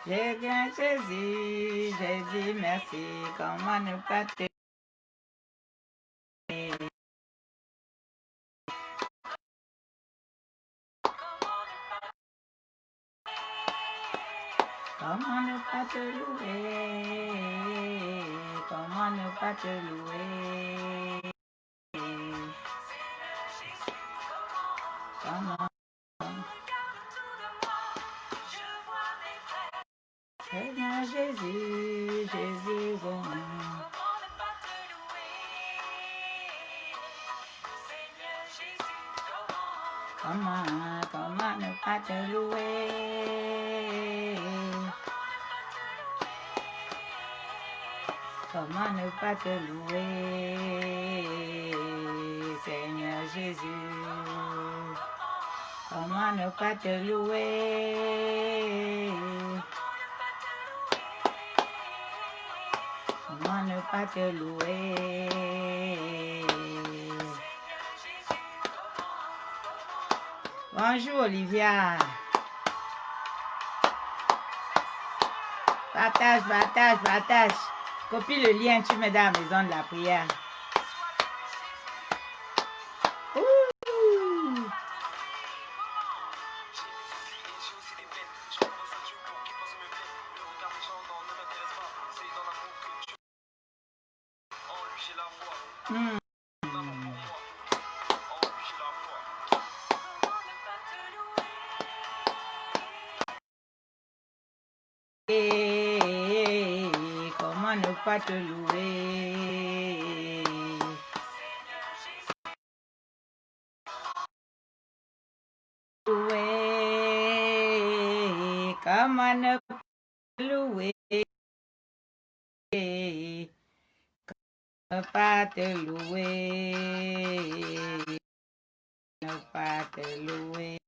J'ai bien Jésus, j'ai dit merci, comment ne pas te louer? Comment ne pas te louer? Comment ne pas te louer? Comment? Seigneur Jésus, Jésus, comment ne pas te louer? Comment ne pas te louer, Seigneur Jésus? Comment ne pas te louer? Comment ne pas te louer? Bonjour Olivia. Partage, partage, partage. Copie le lien, tu mets dans la maison de la prière. Comment ne pas te louer? Louer, comment ne pas te louer? Ne pas te louer, ne pas te louer.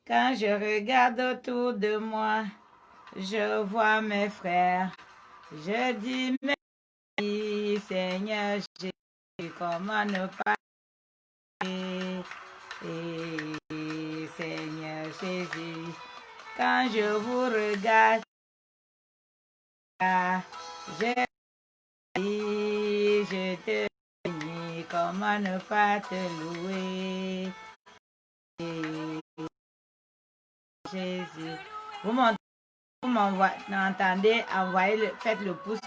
Quand je regarde autour de moi, je vois mes frères. Je dis merci, Seigneur Jésus, comment ne pas louer, Seigneur Jésus. Quand je vous regarde, je te bénis, comment ne pas te louer, Jésus. Vous m'entendez, faites le pouce.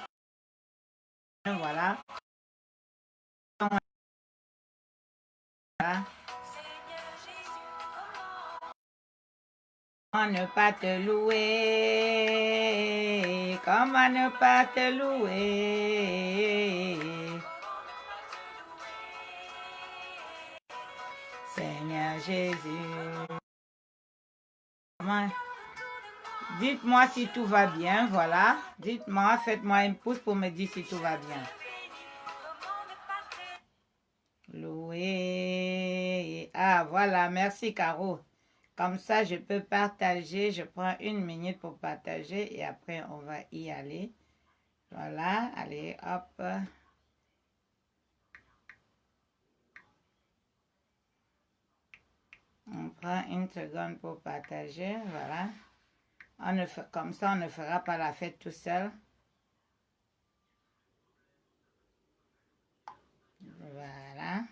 Voilà. Comment ne pas te louer? Comment ne pas te louer? Seigneur Jésus. Dites-moi si tout va bien, voilà. Dites-moi, faites-moi un pouce pour me dire si tout va bien. Louer. Ah, voilà, merci Caro. Comme ça, je peux partager. Je prends 1 minute pour partager et après, on va y aller. Voilà, allez, hop. On prend 1 seconde pour partager, voilà. Comme ça, on ne fera pas la fête tout seul. Voilà.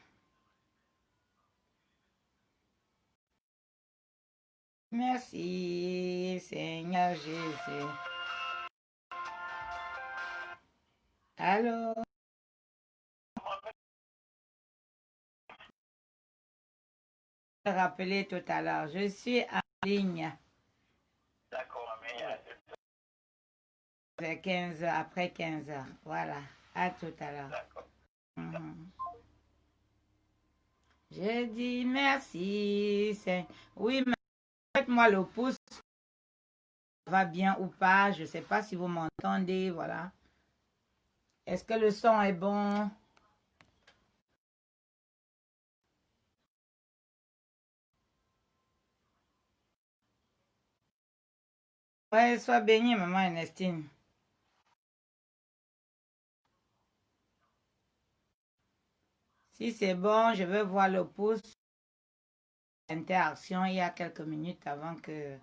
Merci, Seigneur Jésus. Allô? Je vais rappeler tout à l'heure. Je suis en ligne. D'accord, vers 15h, après 15h. Voilà. À tout à l'heure. D'accord. Je dis merci. Oui, mais faites-moi le pouce. Va bien ou pas. Je ne sais pas si vous m'entendez. Voilà. Est-ce que le son est bon? Ouais, sois bénie, maman Ernestine. Si c'est bon, je vais voir le pouce. Interaction il y a quelques minutes avant que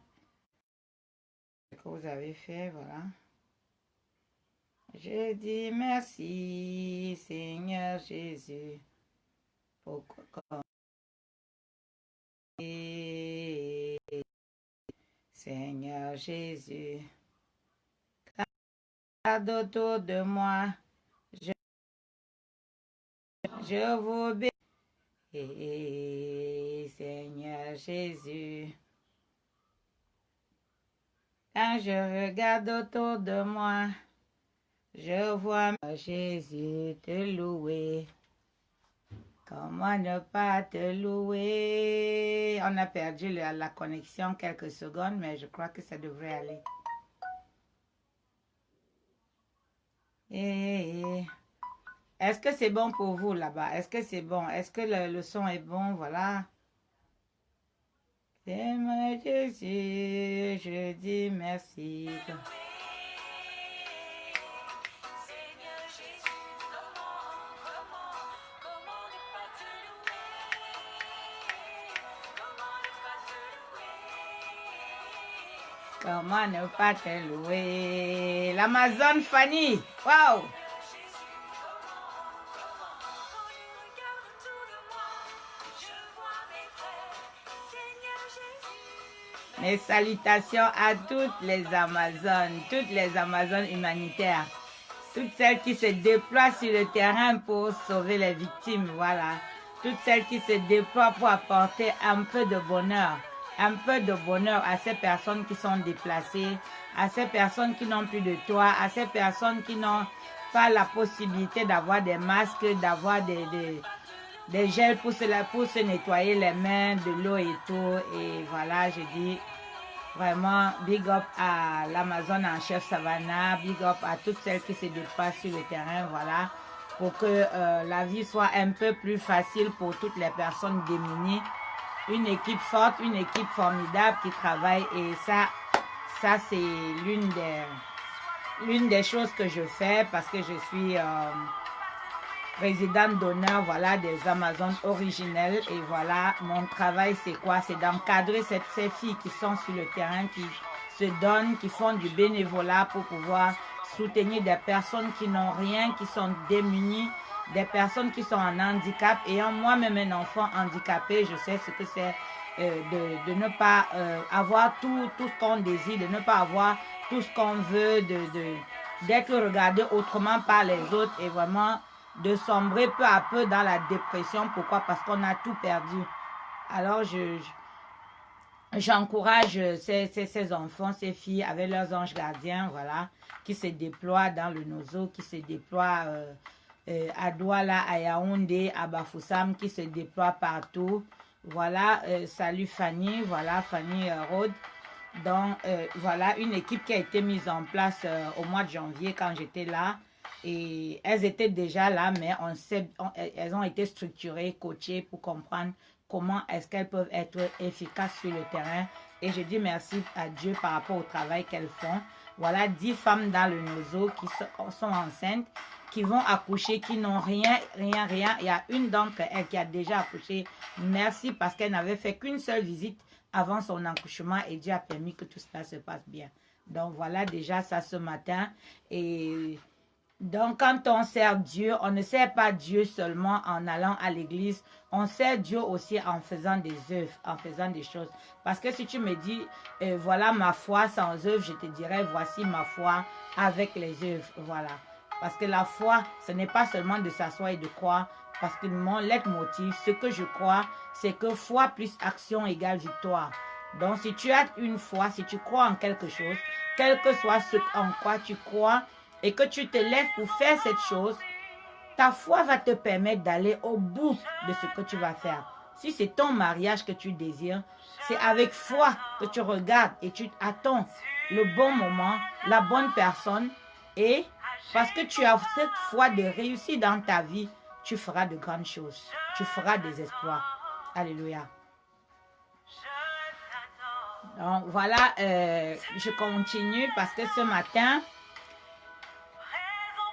que vous avez fait, voilà. Je dis merci, Seigneur Jésus, pour Seigneur Jésus, garde autour de moi, je vous bénis, Seigneur Jésus. Quand je regarde autour de moi, je vois Jésus te louer. Comment ne pas te louer? On a perdu la connexion quelques secondes, mais je crois que ça devrait aller. Est-ce que c'est bon pour vous là-bas? Est-ce que c'est bon? Est-ce que le son est bon? Voilà. Seigneur Jésus, je dis merci. Comment ne pas te louer? L'Amazon Fanny. Waouh! Mes salutations à toutes les Amazones humanitaires, toutes celles qui se déploient sur le terrain pour sauver les victimes, voilà. Toutes celles qui se déploient pour apporter un peu de bonheur à ces personnes qui sont déplacées, à ces personnes qui n'ont plus de toit, à ces personnes qui n'ont pas la possibilité d'avoir des masques, d'avoir des gels pour se nettoyer les mains, de l'eau et tout. Et voilà, je dis vraiment big up à l'Amazon en chef Savannah, big up à toutes celles qui se déplacent sur le terrain, voilà, pour que la vie soit un peu plus facile pour toutes les personnes démunies. Une équipe forte, une équipe formidable qui travaille, et ça c'est l'une des choses que je fais, parce que je suis présidente d'honneur, voilà, des Amazones originelles. Et voilà, mon travail c'est quoi? C'est d'encadrer ces filles qui sont sur le terrain, qui se donnent, qui font du bénévolat pour pouvoir soutenir des personnes qui n'ont rien, qui sont démunies, des personnes qui sont en handicap. Ayant moi-même un enfant handicapé, je sais ce que c'est de ne pas avoir tout ce qu'on désire, de ne pas avoir tout ce qu'on veut, d'être regardé autrement par les autres, et vraiment de sombrer peu à peu dans la dépression. Pourquoi? Parce qu'on a tout perdu. Alors, j'encourage ces enfants, ces filles avec leurs anges gardiens, voilà, qui se déploient dans le Nozo, qui se déploient à Douala, à Yaoundé, à Bafoussam, qui se déploient partout. Voilà, salut Fanny, voilà, Fanny Rhodes. Donc, voilà, une équipe qui a été mise en place au mois de janvier quand j'étais là. Et elles étaient déjà là, mais elles ont été structurées, coachées pour comprendre comment est-ce qu'elles peuvent être efficaces sur le terrain. Et je dis merci à Dieu par rapport au travail qu'elles font. Voilà, 10 femmes dans le Nozo qui sont enceintes, qui vont accoucher, qui n'ont rien. Il y a une d'entre elles qui a déjà accouché. Merci, parce qu'elle n'avait fait qu'une seule visite avant son accouchement, et Dieu a permis que tout cela se passe bien. Donc voilà déjà ça ce matin. Et donc, quand on sert Dieu, on ne sert pas Dieu seulement en allant à l'église. On sert Dieu aussi en faisant des œuvres, en faisant des choses. Parce que si tu me dis, voilà ma foi sans œuvre, je te dirais, voici ma foi avec les œuvres. Voilà. Parce que la foi, ce n'est pas seulement de s'asseoir et de croire. Parce que mon leitmotiv, ce que je crois, c'est que foi plus action égale victoire. Donc, si tu as une foi, si tu crois en quelque chose, quel que soit ce en quoi tu crois, et que tu te lèves pour faire cette chose, ta foi va te permettre d'aller au bout de ce que tu vas faire. Si c'est ton mariage que tu désires, c'est avec foi que tu regardes et tu attends le bon moment, la bonne personne, et parce que tu as cette foi de réussir dans ta vie, tu feras de grandes choses. Tu feras des exploits. Alléluia. Donc voilà, je continue parce que ce matin,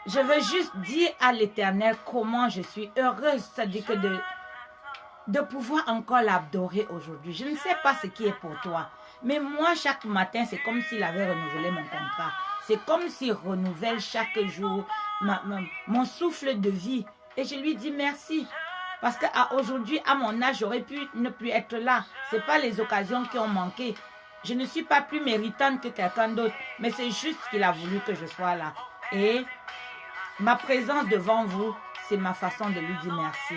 je veux juste dire à l'Éternel comment je suis heureuse, c'est-à-dire que de pouvoir encore l'adorer aujourd'hui. Je ne sais pas ce qui est pour toi, Mais moi, chaque matin, c'est comme s'il avait renouvelé mon contrat. C'est comme s'il renouvelle chaque jour mon souffle de vie. Et je lui dis merci. Parce qu'aujourd'hui, à mon âge, j'aurais pu ne plus être là. Ce n'est pas les occasions qui ont manqué. Je ne suis pas plus méritante que quelqu'un d'autre. Mais c'est juste qu'il a voulu que je sois là. Et ma présence devant vous, c'est ma façon de lui dire merci.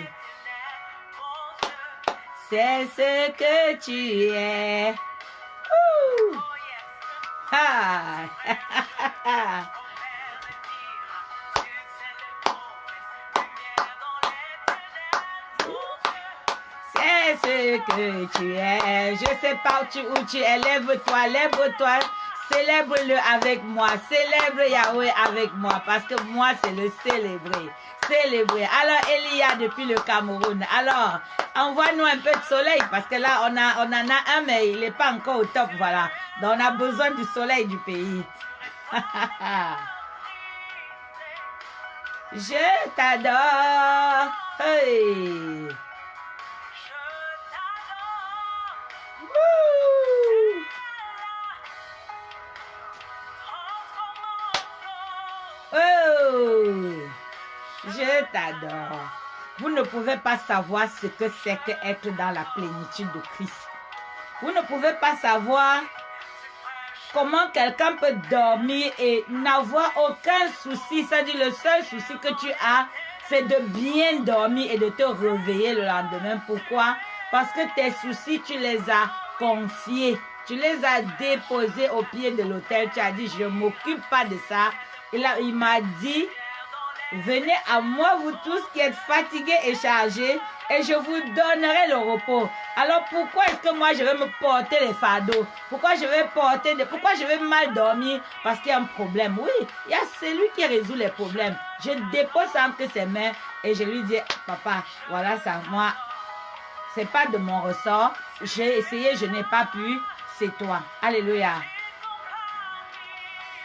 C'est ce que tu es. Ouh. Ah. C'est ce que tu es. Je sais pas où tu es. Lève-toi, lève-toi. Célèbre-le avec moi. Célèbre Yahweh avec moi. Parce que moi, c'est le célébrer. Célébrer. Alors, Elia depuis le Cameroun. Alors, envoie-nous un peu de soleil. Parce que là, on en a un, mais il n'est pas encore au top. Voilà. Donc, on a besoin du soleil du pays. Je t'adore. Hey. Oh, je t'adore. Vous ne pouvez pas savoir ce que c'est qu'être dans la plénitude de Christ. Vous ne pouvez pas savoir comment quelqu'un peut dormir et n'avoir aucun souci. C'est-à-dire le seul souci que tu as, c'est de bien dormir et de te réveiller le lendemain. Pourquoi? Parce que tes soucis, tu les as confiés. Tu les as déposés au pied de l'autel. Tu as dit, je ne m'occupe pas de ça. Et là, il m'a dit, venez à moi, vous tous qui êtes fatigués et chargés, et je vous donnerai le repos. Alors, pourquoi est-ce que moi, je vais me porter les fardeaux? Pourquoi je vais mal dormir? Parce qu'il y a un problème. Oui, il y a celui qui résout les problèmes. Je dépose ça entre ses mains et je lui dis, papa, voilà ça, moi, c'est pas de mon ressort. J'ai essayé, je n'ai pas pu. C'est toi. Alléluia.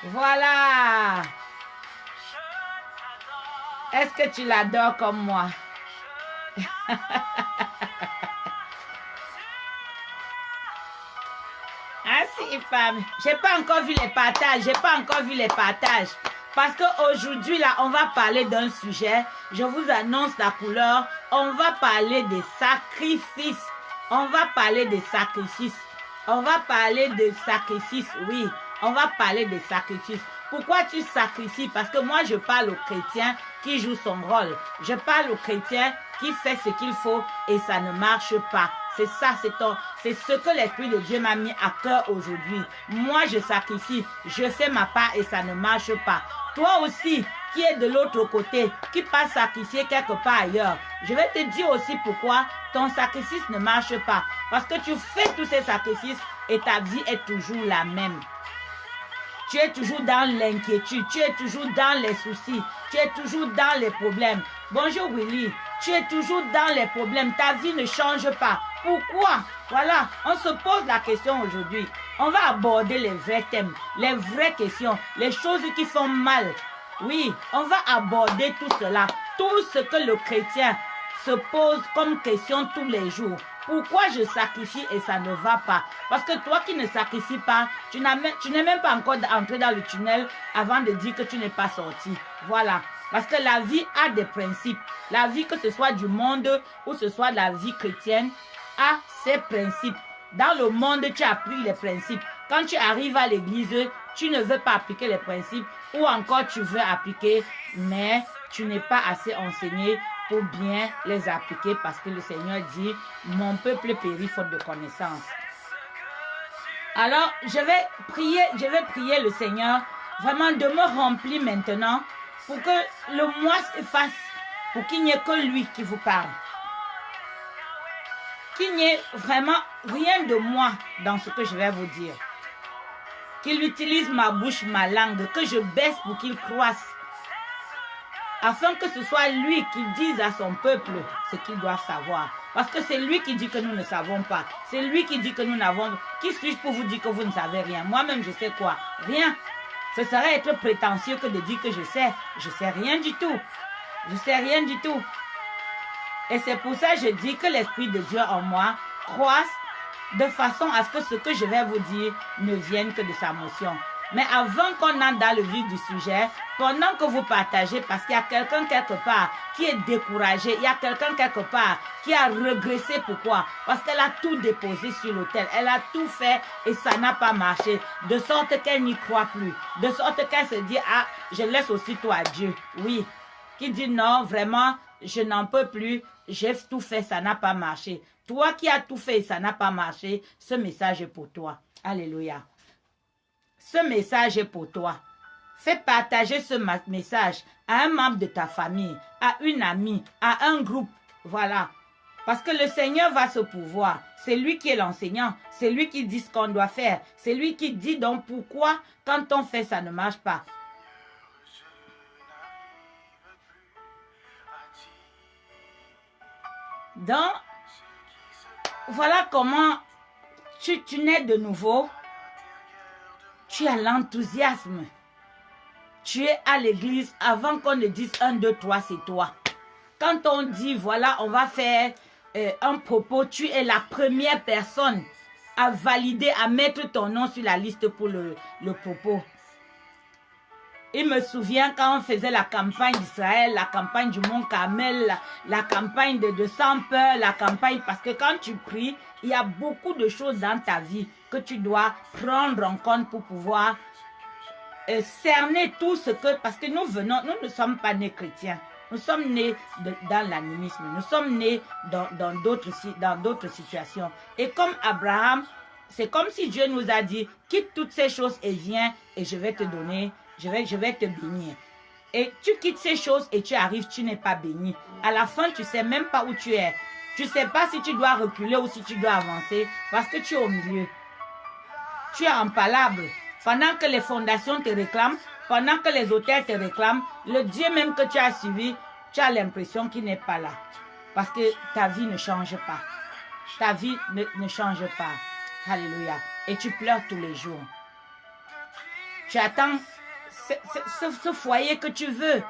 Voilà. Est-ce que tu l'adores comme moi? Ah si, femme. J'ai pas encore vu les partages. Parce qu'aujourd'hui, là, on va parler d'un sujet. Je vous annonce la couleur. On va parler des sacrifices. Oui, on va parler des sacrifices. Pourquoi tu sacrifies? Parce que moi, je parle au chrétien qui joue son rôle. Je parle au chrétien qui fait ce qu'il faut et ça ne marche pas. C'est ça, c'est ce que l'Esprit de Dieu m'a mis à cœur aujourd'hui. Moi, je sacrifie, je fais ma part et ça ne marche pas. Toi aussi, qui es de l'autre côté, qui passe sacrifier quelque part ailleurs, je vais te dire aussi pourquoi ton sacrifice ne marche pas. Parce que tu fais tous ces sacrifices et ta vie est toujours la même. Tu es toujours dans l'inquiétude, tu es toujours dans les soucis, tu es toujours dans les problèmes. Bonjour Willy, tu es toujours dans les problèmes, ta vie ne change pas. Pourquoi? Voilà, on se pose la question aujourd'hui. On va aborder les vrais thèmes, les vraies questions, les choses qui font mal. Oui, on va aborder tout cela, tout ce que le chrétien se pose comme question tous les jours. Pourquoi je sacrifie et ça ne va pas? Parce que toi qui ne sacrifies pas, tu n'es même pas encore entré dans le tunnel avant de dire que tu n'es pas sorti. Voilà. Parce que la vie a des principes. La vie, que ce soit du monde ou ce soit la vie chrétienne, a ses principes. Dans le monde, tu appliques les principes. Quand tu arrives à l'église, tu ne veux pas appliquer les principes ou encore tu veux appliquer, mais tu n'es pas assez enseigné pour bien les appliquer parce que le Seigneur dit, mon peuple périt faute de connaissance. Alors, je vais prier le Seigneur vraiment de me remplir maintenant pour que le moi se fasse, pour qu'il n'y ait que lui qui vous parle. Qu'il n'y ait vraiment rien de moi dans ce que je vais vous dire. Qu'il utilise ma bouche, ma langue, que je baisse pour qu'il croisse. Afin que ce soit lui qui dise à son peuple ce qu'il doit savoir. Parce que c'est lui qui dit que nous ne savons pas. C'est lui qui dit que nous n'avons... Qui suis-je pour vous dire que vous ne savez rien? Moi-même, je sais quoi? Rien. Ce serait être prétentieux que de dire que je sais. Je sais rien du tout. Je sais rien du tout. Et c'est pour ça que je dis que l'Esprit de Dieu en moi croisse de façon à ce que ce que je vais vous dire ne vienne que de sa motion. Mais avant qu'on entre dans le vif du sujet, pendant que vous partagez, parce qu'il y a quelqu'un quelque part qui est découragé, il y a quelqu'un quelque part qui a régressé. Pourquoi? Parce qu'elle a tout déposé sur l'autel, elle a tout fait et ça n'a pas marché, de sorte qu'elle n'y croit plus, de sorte qu'elle se dit, ah, je laisse aussitôt à Dieu. Oui, qui dit non, vraiment, je n'en peux plus, j'ai tout fait, ça n'a pas marché. Toi qui as tout fait et ça n'a pas marché, ce message est pour toi. Alléluia. Ce message est pour toi. Fais partager ce message à un membre de ta famille, à une amie, à un groupe. Voilà. Parce que le Seigneur va se pouvoir. C'est lui qui est l'enseignant. C'est lui qui dit ce qu'on doit faire. C'est lui qui dit donc pourquoi quand on fait ça ne marche pas. Donc, voilà comment tu nais de nouveau. Tu as l'enthousiasme. Tu es à l'église avant qu'on ne dise 1, 2, 3, c'est toi. Quand on dit, voilà, on va faire un propos, tu es la première personne à valider, à mettre ton nom sur la liste pour le propos. Il me souvient quand on faisait la campagne d'Israël, la campagne du Mont Carmel, la campagne de Sans Peur, la campagne, parce que quand tu pries, il y a beaucoup de choses dans ta vie que tu dois prendre en compte pour pouvoir cerner tout ce que, parce que nous ne sommes pas nés chrétiens, nous sommes nés dans l'animisme, nous sommes nés dans d'autres situations. Et comme Abraham, c'est comme si Dieu nous a dit, quitte toutes ces choses et viens et je vais te donner, je vais te bénir. Et tu quittes ces choses et tu arrives, tu n'es pas béni. À la fin, tu ne sais même pas où tu es. Tu ne sais pas si tu dois reculer ou si tu dois avancer parce que tu es au milieu. Tu es impalable. Pendant que les fondations te réclament, pendant que les autels te réclament, le Dieu même que tu as suivi, tu as l'impression qu'il n'est pas là. Parce que ta vie ne change pas. Ta vie ne change pas. Alléluia. Et tu pleures tous les jours. Tu attends ce foyer que tu veux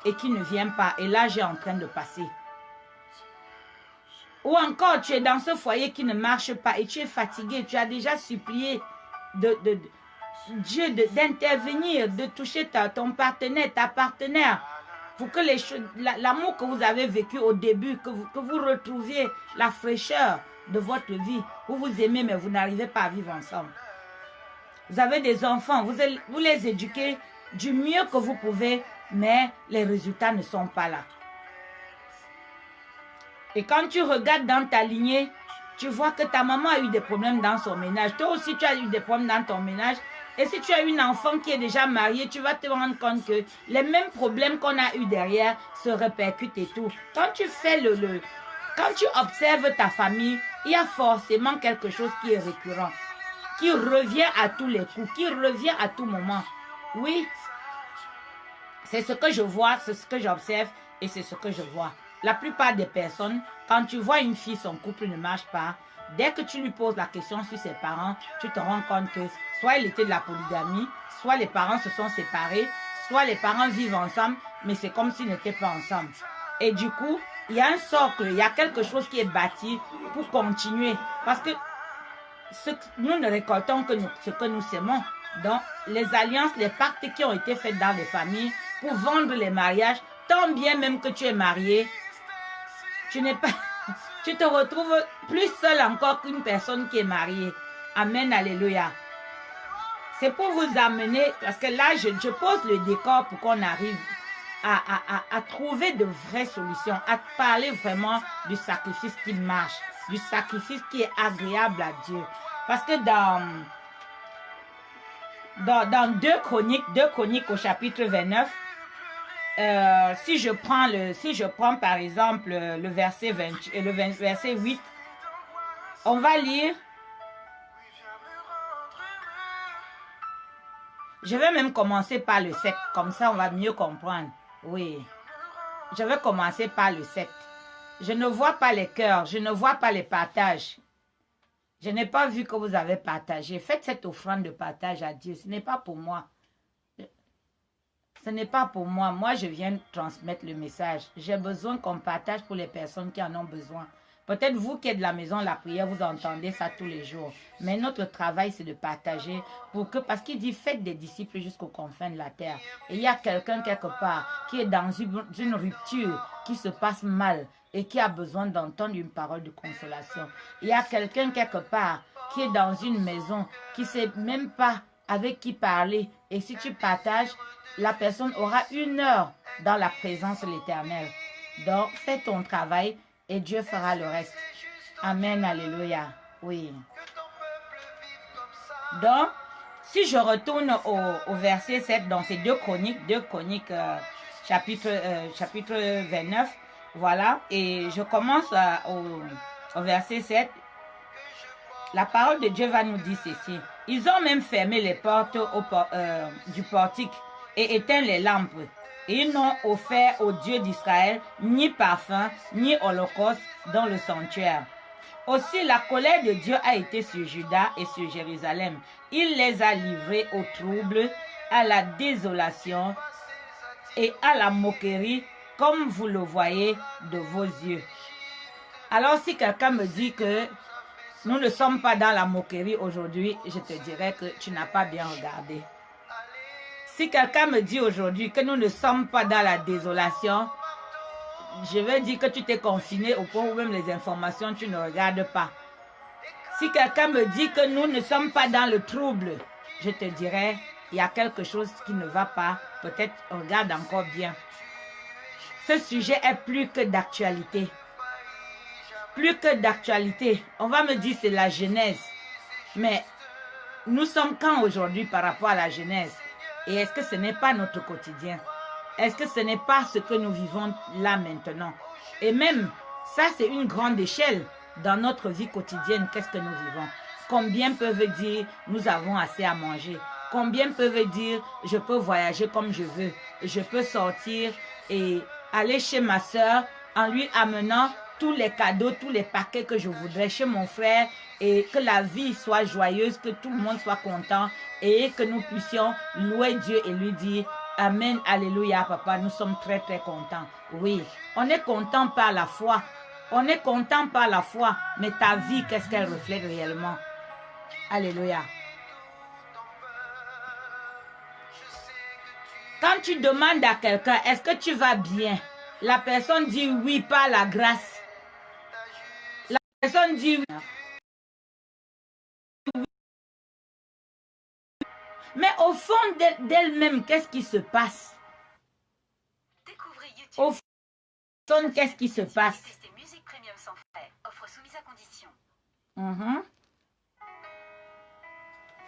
et qui ne vient pas. Et là, j'ai en train de passer. Ou encore, tu es dans ce foyer qui ne marche pas et tu es fatigué. Tu as déjà supplié Dieu d'intervenir, de toucher ton partenaire, ta partenaire, pour que l'amour que vous avez vécu au début, que vous retrouviez la fraîcheur de votre vie. Vous vous aimez, mais vous n'arrivez pas à vivre ensemble. Vous avez des enfants, vous les éduquez du mieux que vous pouvez, mais les résultats ne sont pas là. Et quand tu regardes dans ta lignée, tu vois que ta maman a eu des problèmes dans son ménage. Toi aussi, tu as eu des problèmes dans ton ménage. Et si tu as une enfant qui est déjà mariée, tu vas te rendre compte que les mêmes problèmes qu'on a eu derrière se répercutent et tout. Quand tu fais quand tu observes ta famille, il y a forcément quelque chose qui est récurrent, qui revient à tous les coups, qui revient à tout moment. Oui, c'est ce que je vois, c'est ce que j'observe et c'est ce que je vois. La plupart des personnes, quand tu vois une fille, son couple ne marche pas, dès que tu lui poses la question sur ses parents, tu te rends compte que soit il était de la polygamie, soit les parents se sont séparés, soit les parents vivent ensemble, mais c'est comme s'ils n'étaient pas ensemble. Et du coup, il y a un socle, il y a quelque chose qui est bâti pour continuer. Parce que nous ne récoltons que ce que nous sémons. Donc, les alliances, les pactes qui ont été faits dans les familles pour vendre les mariages, tant bien même que tu es marié, tu te retrouves plus seul encore qu'une personne qui est mariée. Amen, alléluia. C'est pour vous amener, parce que là, je pose le décor pour qu'on arrive à trouver de vraies solutions, à parler vraiment du sacrifice qui marche, du sacrifice qui est agréable à Dieu. Parce que dans 2 Chroniques au chapitre 29, si je prends par exemple le verset 8, on va lire. Je vais même commencer par le 7, comme ça on va mieux comprendre. Oui, je vais commencer par le 7. Je ne vois pas les cœurs, je ne vois pas les partages. Je n'ai pas vu que vous avez partagé. Faites cette offrande de partage à Dieu. Ce n'est pas pour moi. Ce n'est pas pour moi. Moi, je viens transmettre le message. J'ai besoin qu'on partage pour les personnes qui en ont besoin. Peut-être vous qui êtes de la maison, la prière, vous entendez ça tous les jours. Mais notre travail, c'est de partager parce qu'il dit, faites des disciples jusqu'aux confins de la terre. Et il y a quelqu'un quelque part qui est dans une rupture, qui se passe mal et qui a besoin d'entendre une parole de consolation. Il y a quelqu'un quelque part qui est dans une maison, qui ne sait même pas avec qui parler. Et si tu partages, la personne aura 1 heure dans la présence de l'Éternel. Donc, fais ton travail et Dieu fera le reste. Amen, alléluia. Oui. Donc, si je retourne au verset 7, dans ces 2 Chroniques, chapitre 29, voilà, et je commence au verset 7. La parole de Dieu va nous dire ceci. Ils ont même fermé les portes du portique et éteint les lampes. Et ils n'ont offert au Dieu d'Israël ni parfum, ni holocauste dans le sanctuaire. Aussi, la colère de Dieu a été sur Juda et sur Jérusalem. Il les a livrés au trouble, à la désolation et à la moquerie, comme vous le voyez de vos yeux. Alors, si quelqu'un me dit que nous ne sommes pas dans la moquerie aujourd'hui, je te dirais que tu n'as pas bien regardé. Si quelqu'un me dit aujourd'hui que nous ne sommes pas dans la désolation, je vais dire que tu t'es confiné au point où même les informations, tu ne regardes pas. Si quelqu'un me dit que nous ne sommes pas dans le trouble, je te dirais, il y a quelque chose qui ne va pas. Peut-être regarde encore bien. Ce sujet est plus que d'actualité. Plus que d'actualité. On va me dire c'est la Genèse. Mais nous sommes quand aujourd'hui par rapport à la Genèse? Et est-ce que ce n'est pas notre quotidien? Est-ce que ce n'est pas ce que nous vivons là maintenant? Et même, ça c'est une grande échelle dans notre vie quotidienne. Qu'est-ce que nous vivons? Combien peuvent dire nous avons assez à manger? Combien peuvent dire je peux voyager comme je veux? Je peux sortir et aller chez ma soeur en lui amenant tous les cadeaux, tous les paquets que je voudrais chez mon frère et que la vie soit joyeuse, que tout le monde soit content et que nous puissions louer Dieu et lui dire Amen, alléluia, papa, nous sommes très très contents. Oui, on est content par la foi. On est content par la foi, mais ta vie, qu'est-ce qu'elle reflète réellement? Alléluia. Quand tu demandes à quelqu'un, est-ce que tu vas bien? La personne dit oui par la grâce. La personne dit oui. Mais au fond d'elle-même, qu'est-ce qui se passe? Au fond, qu'est-ce qui se passe?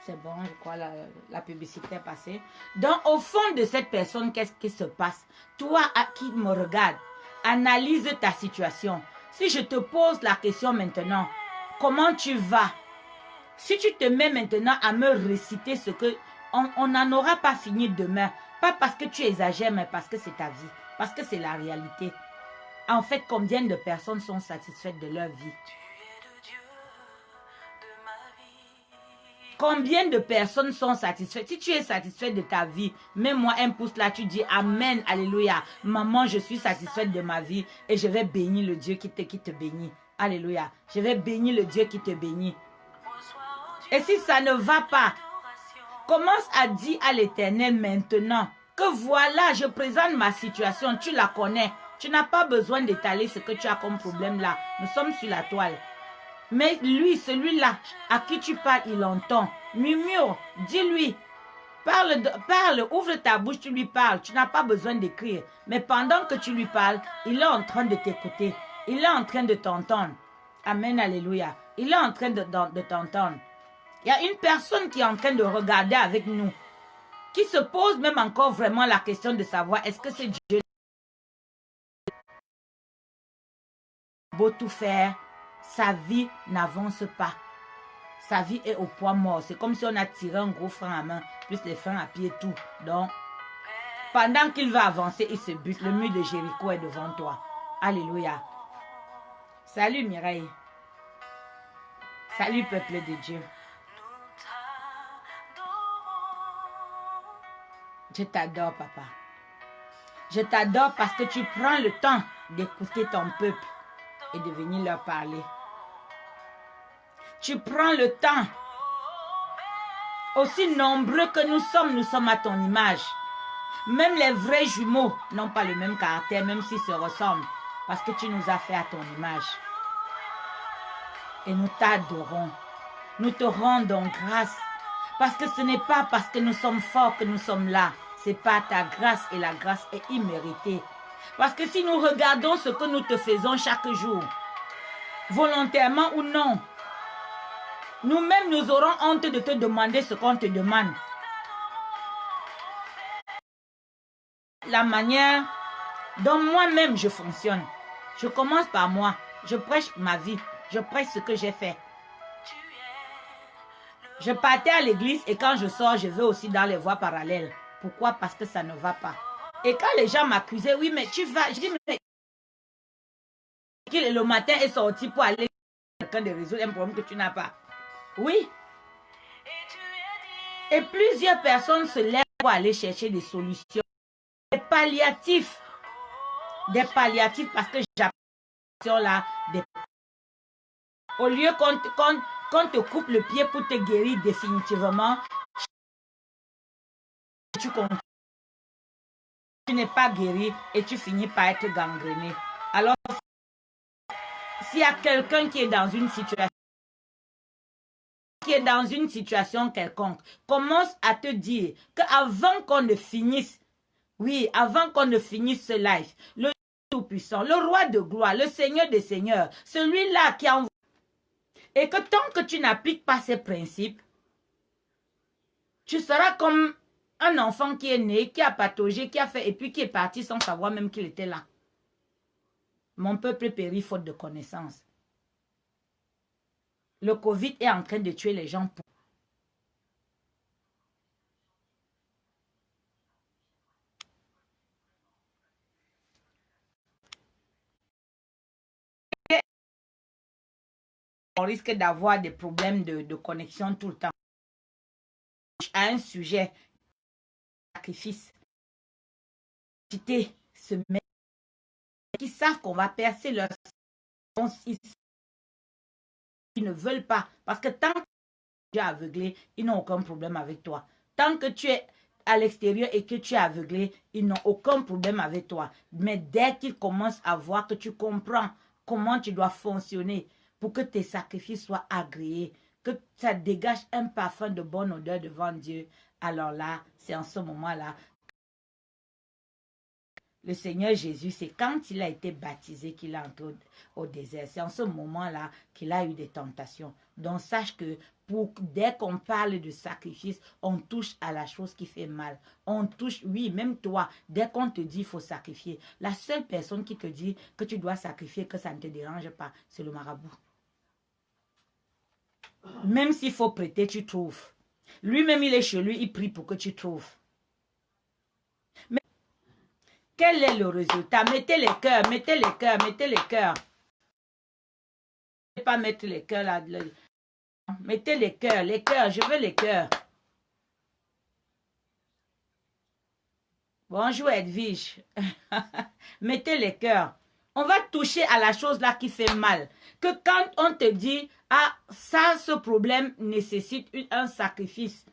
C'est bon, je crois la publicité est passée. Donc, au fond de cette personne, qu'est-ce qui se passe? Toi, à qui me regarde, analyse ta situation. Si je te pose la question maintenant, comment tu vas? Si tu te mets maintenant à me réciter ce que... On n'en aura pas fini demain. Pas parce que tu exagères, mais parce que c'est ta vie. Parce que c'est la réalité. En fait, combien de personnes sont satisfaites de leur vie? Combien de personnes sont satisfaites? Si tu es satisfait de ta vie, mets-moi un pouce là, tu dis Amen, alléluia. Maman, je suis satisfaite de ma vie et je vais bénir le Dieu qui te bénit. Alléluia. Je vais bénir le Dieu qui te bénit. Et si ça ne va pas, commence à dire à l'Éternel maintenant que voilà, je présente ma situation, tu la connais. Tu n'as pas besoin d'étaler ce que tu as comme problème là. Nous sommes sur la toile. Mais lui, celui-là, à qui tu parles, il entend. Murmure, dis-lui. Parle, ouvre ta bouche, tu lui parles. Tu n'as pas besoin d'écrire. Mais pendant que tu lui parles, il est en train de t'écouter. Il est en train de t'entendre. Amen, alléluia. Il est en train de t'entendre. Il y a une personne qui est en train de regarder avec nous, qui se pose même encore vraiment la question de savoir est-ce que c'est Dieu beau tout faire. Sa vie n'avance pas. Sa vie est au poids mort. C'est comme si on a tiré un gros frein à main, plus les freins à pied, tout. Donc, pendant qu'il va avancer, il se bute. Le mur de Jéricho est devant toi. Alléluia. Salut Mireille. Salut peuple de Dieu. Je t'adore, papa. Je t'adore parce que tu prends le temps d'écouter ton peuple. et de venir leur parler. Tu prends le temps. Aussi nombreux que nous sommes à ton image. Même les vrais jumeaux n'ont pas le même caractère, même s'ils se ressemblent. Parce que tu nous as fait à ton image. Et nous t'adorons. Nous te rendons grâce. Parce que ce n'est pas parce que nous sommes forts que nous sommes là. C'est pas ta grâce et la grâce est imméritée. Parce que si nous regardons ce que nous te faisons chaque jour, volontairement ou non, nous-mêmes nous aurons honte de te demander ce qu'on te demande. La manière dont moi-même je fonctionne. Je commence par moi. Je prêche ma vie. Je prêche ce que j'ai fait. Je partais à l'église et quand je sors, je vais aussi dans les voies parallèles. Pourquoi? Parce que ça ne va pas. Et quand les gens m'accusaient, oui, mais tu vas. Je dis, mais le matin est sorti pour aller quelqu'un de résoudre un problème que tu n'as pas. Oui. Et plusieurs personnes se lèvent pour aller chercher des solutions. Des palliatifs. Des palliatifs parce que j'appelle là des... Au lieu qu'on te coupe le pied pour te guérir définitivement, tu n'es pas guéri et tu finis par être gangréné. Alors, s'il y a quelqu'un qui est dans une situation quelconque, commence à te dire qu'avant qu'on ne finisse, oui, avant qu'on ne finisse ce live, le Tout-Puissant, le Roi de gloire, le Seigneur des Seigneurs, celui-là qui a envoyé, et que tant que tu n'appliques pas ces principes, tu seras comme un enfant qui est né, qui a pataugé, qui a fait, et puis qui est parti sans savoir même qu'il était là. Mon peuple périt faute de connaissance. Le Covid est en train de tuer les gens. On risque d'avoir des problèmes de connexion tout le temps. À un sujet, sacrifice, se met, qui savent qu'on va percer leur ils ne veulent pas. Parce que tant que tu es aveuglé, ils n'ont aucun problème avec toi. Tant que tu es à l'extérieur et que tu es aveuglé, ils n'ont aucun problème avec toi. Mais dès qu'ils commencent à voir que tu comprends comment tu dois fonctionner pour que tes sacrifices soient agréés, que ça dégage un parfum de bonne odeur devant Dieu, alors là, c'est en ce moment-là. Le Seigneur Jésus, c'est quand il a été baptisé qu'il a entré au désert. C'est en ce moment-là qu'il a eu des tentations. Donc, sache que dès qu'on parle de sacrifice, on touche à la chose qui fait mal. On touche, oui, même toi, dès qu'on te dit qu'il faut sacrifier, la seule personne qui te dit que tu dois sacrifier, que ça ne te dérange pas, c'est le marabout. Même s'il faut prêter, tu trouves. Lui-même, il est chez lui, il prie pour que tu trouves. Mais quel est le résultat? Mettez les cœurs, mettez les cœurs, mettez les cœurs. Ne pas mettre les cœurs là. Mettez les cœurs, je veux les cœurs. Bonjour Edwige. Mettez les cœurs. On va toucher à la chose là qui fait mal. Que quand on te dit, ah, ça, ce problème nécessite un sacrifice.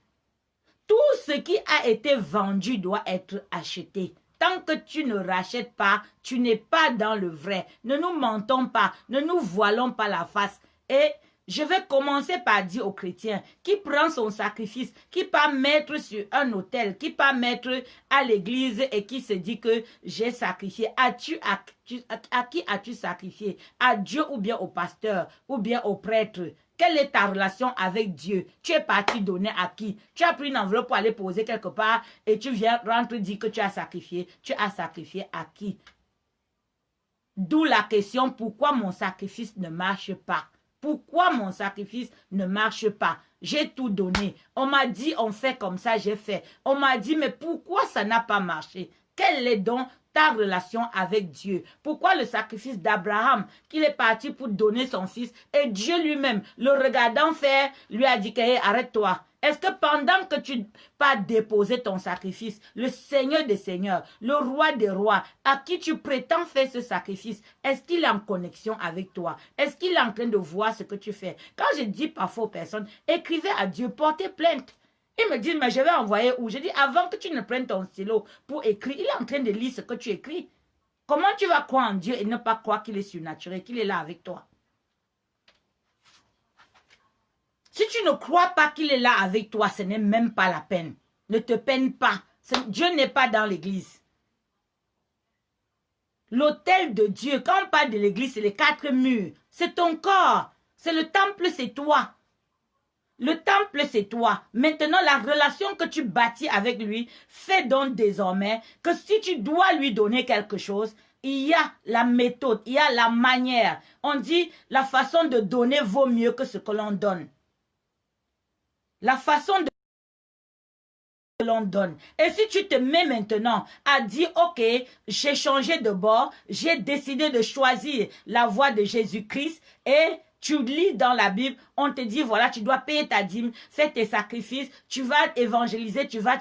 Tout ce qui a été vendu doit être acheté. Tant que tu ne rachètes pas, tu n'es pas dans le vrai. Ne nous mentons pas, ne nous voilons pas la face. Et je vais commencer par dire aux chrétiens qui prend son sacrifice, qui part mettre sur un autel, qui part mettre à l'église et qui se dit que j'ai sacrifié. À qui as-tu sacrifié? À Dieu ou bien au pasteur ou bien au prêtre? Quelle est ta relation avec Dieu? Tu es parti donner à qui? Tu as pris une enveloppe pour aller poser quelque part et tu viens rentrer dire que tu as sacrifié. Tu as sacrifié à qui? D'où la question, pourquoi mon sacrifice ne marche pas? Pourquoi mon sacrifice ne marche pas? J'ai tout donné. On m'a dit, on fait comme ça, j'ai fait. On m'a dit, mais pourquoi ça n'a pas marché? Quelle est donc ta relation avec Dieu? Pourquoi le sacrifice d'Abraham, qu'il est parti pour donner son fils, et Dieu lui-même, le regardant faire, lui a dit, hey, arrête-toi. Est-ce que pendant que tu pas déposé ton sacrifice, le Seigneur des Seigneurs, le Roi des Rois, à qui tu prétends faire ce sacrifice, est-ce qu'il est en connexion avec toi? Est-ce qu'il est en train de voir ce que tu fais? Quand je dis parfois aux personnes, écrivez à Dieu, portez plainte. Ils me disent, mais je vais envoyer où? Je dis, avant que tu ne prennes ton stylo pour écrire, il est en train de lire ce que tu écris. Comment tu vas croire en Dieu et ne pas croire qu'il est surnaturel, qu'il est là avec toi? Si tu ne crois pas qu'il est là avec toi, ce n'est même pas la peine. Ne te peine pas. Dieu n'est pas dans l'église. L'autel de Dieu, quand on parle de l'église, c'est les 4 murs. C'est ton corps. C'est le temple, c'est toi. Le temple, c'est toi. Maintenant, la relation que tu bâtis avec lui fait donc désormais que si tu dois lui donner quelque chose, il y a la méthode, il y a la manière. On dit la façon de donner vaut mieux que ce que l'on donne. La façon de l'on donne. Et si tu te mets maintenant à dire, ok, j'ai changé de bord, j'ai décidé de choisir la voie de Jésus-Christ et tu lis dans la Bible, on te dit, voilà, tu dois payer ta dîme, fais tes sacrifices, tu vas évangéliser, tu vas,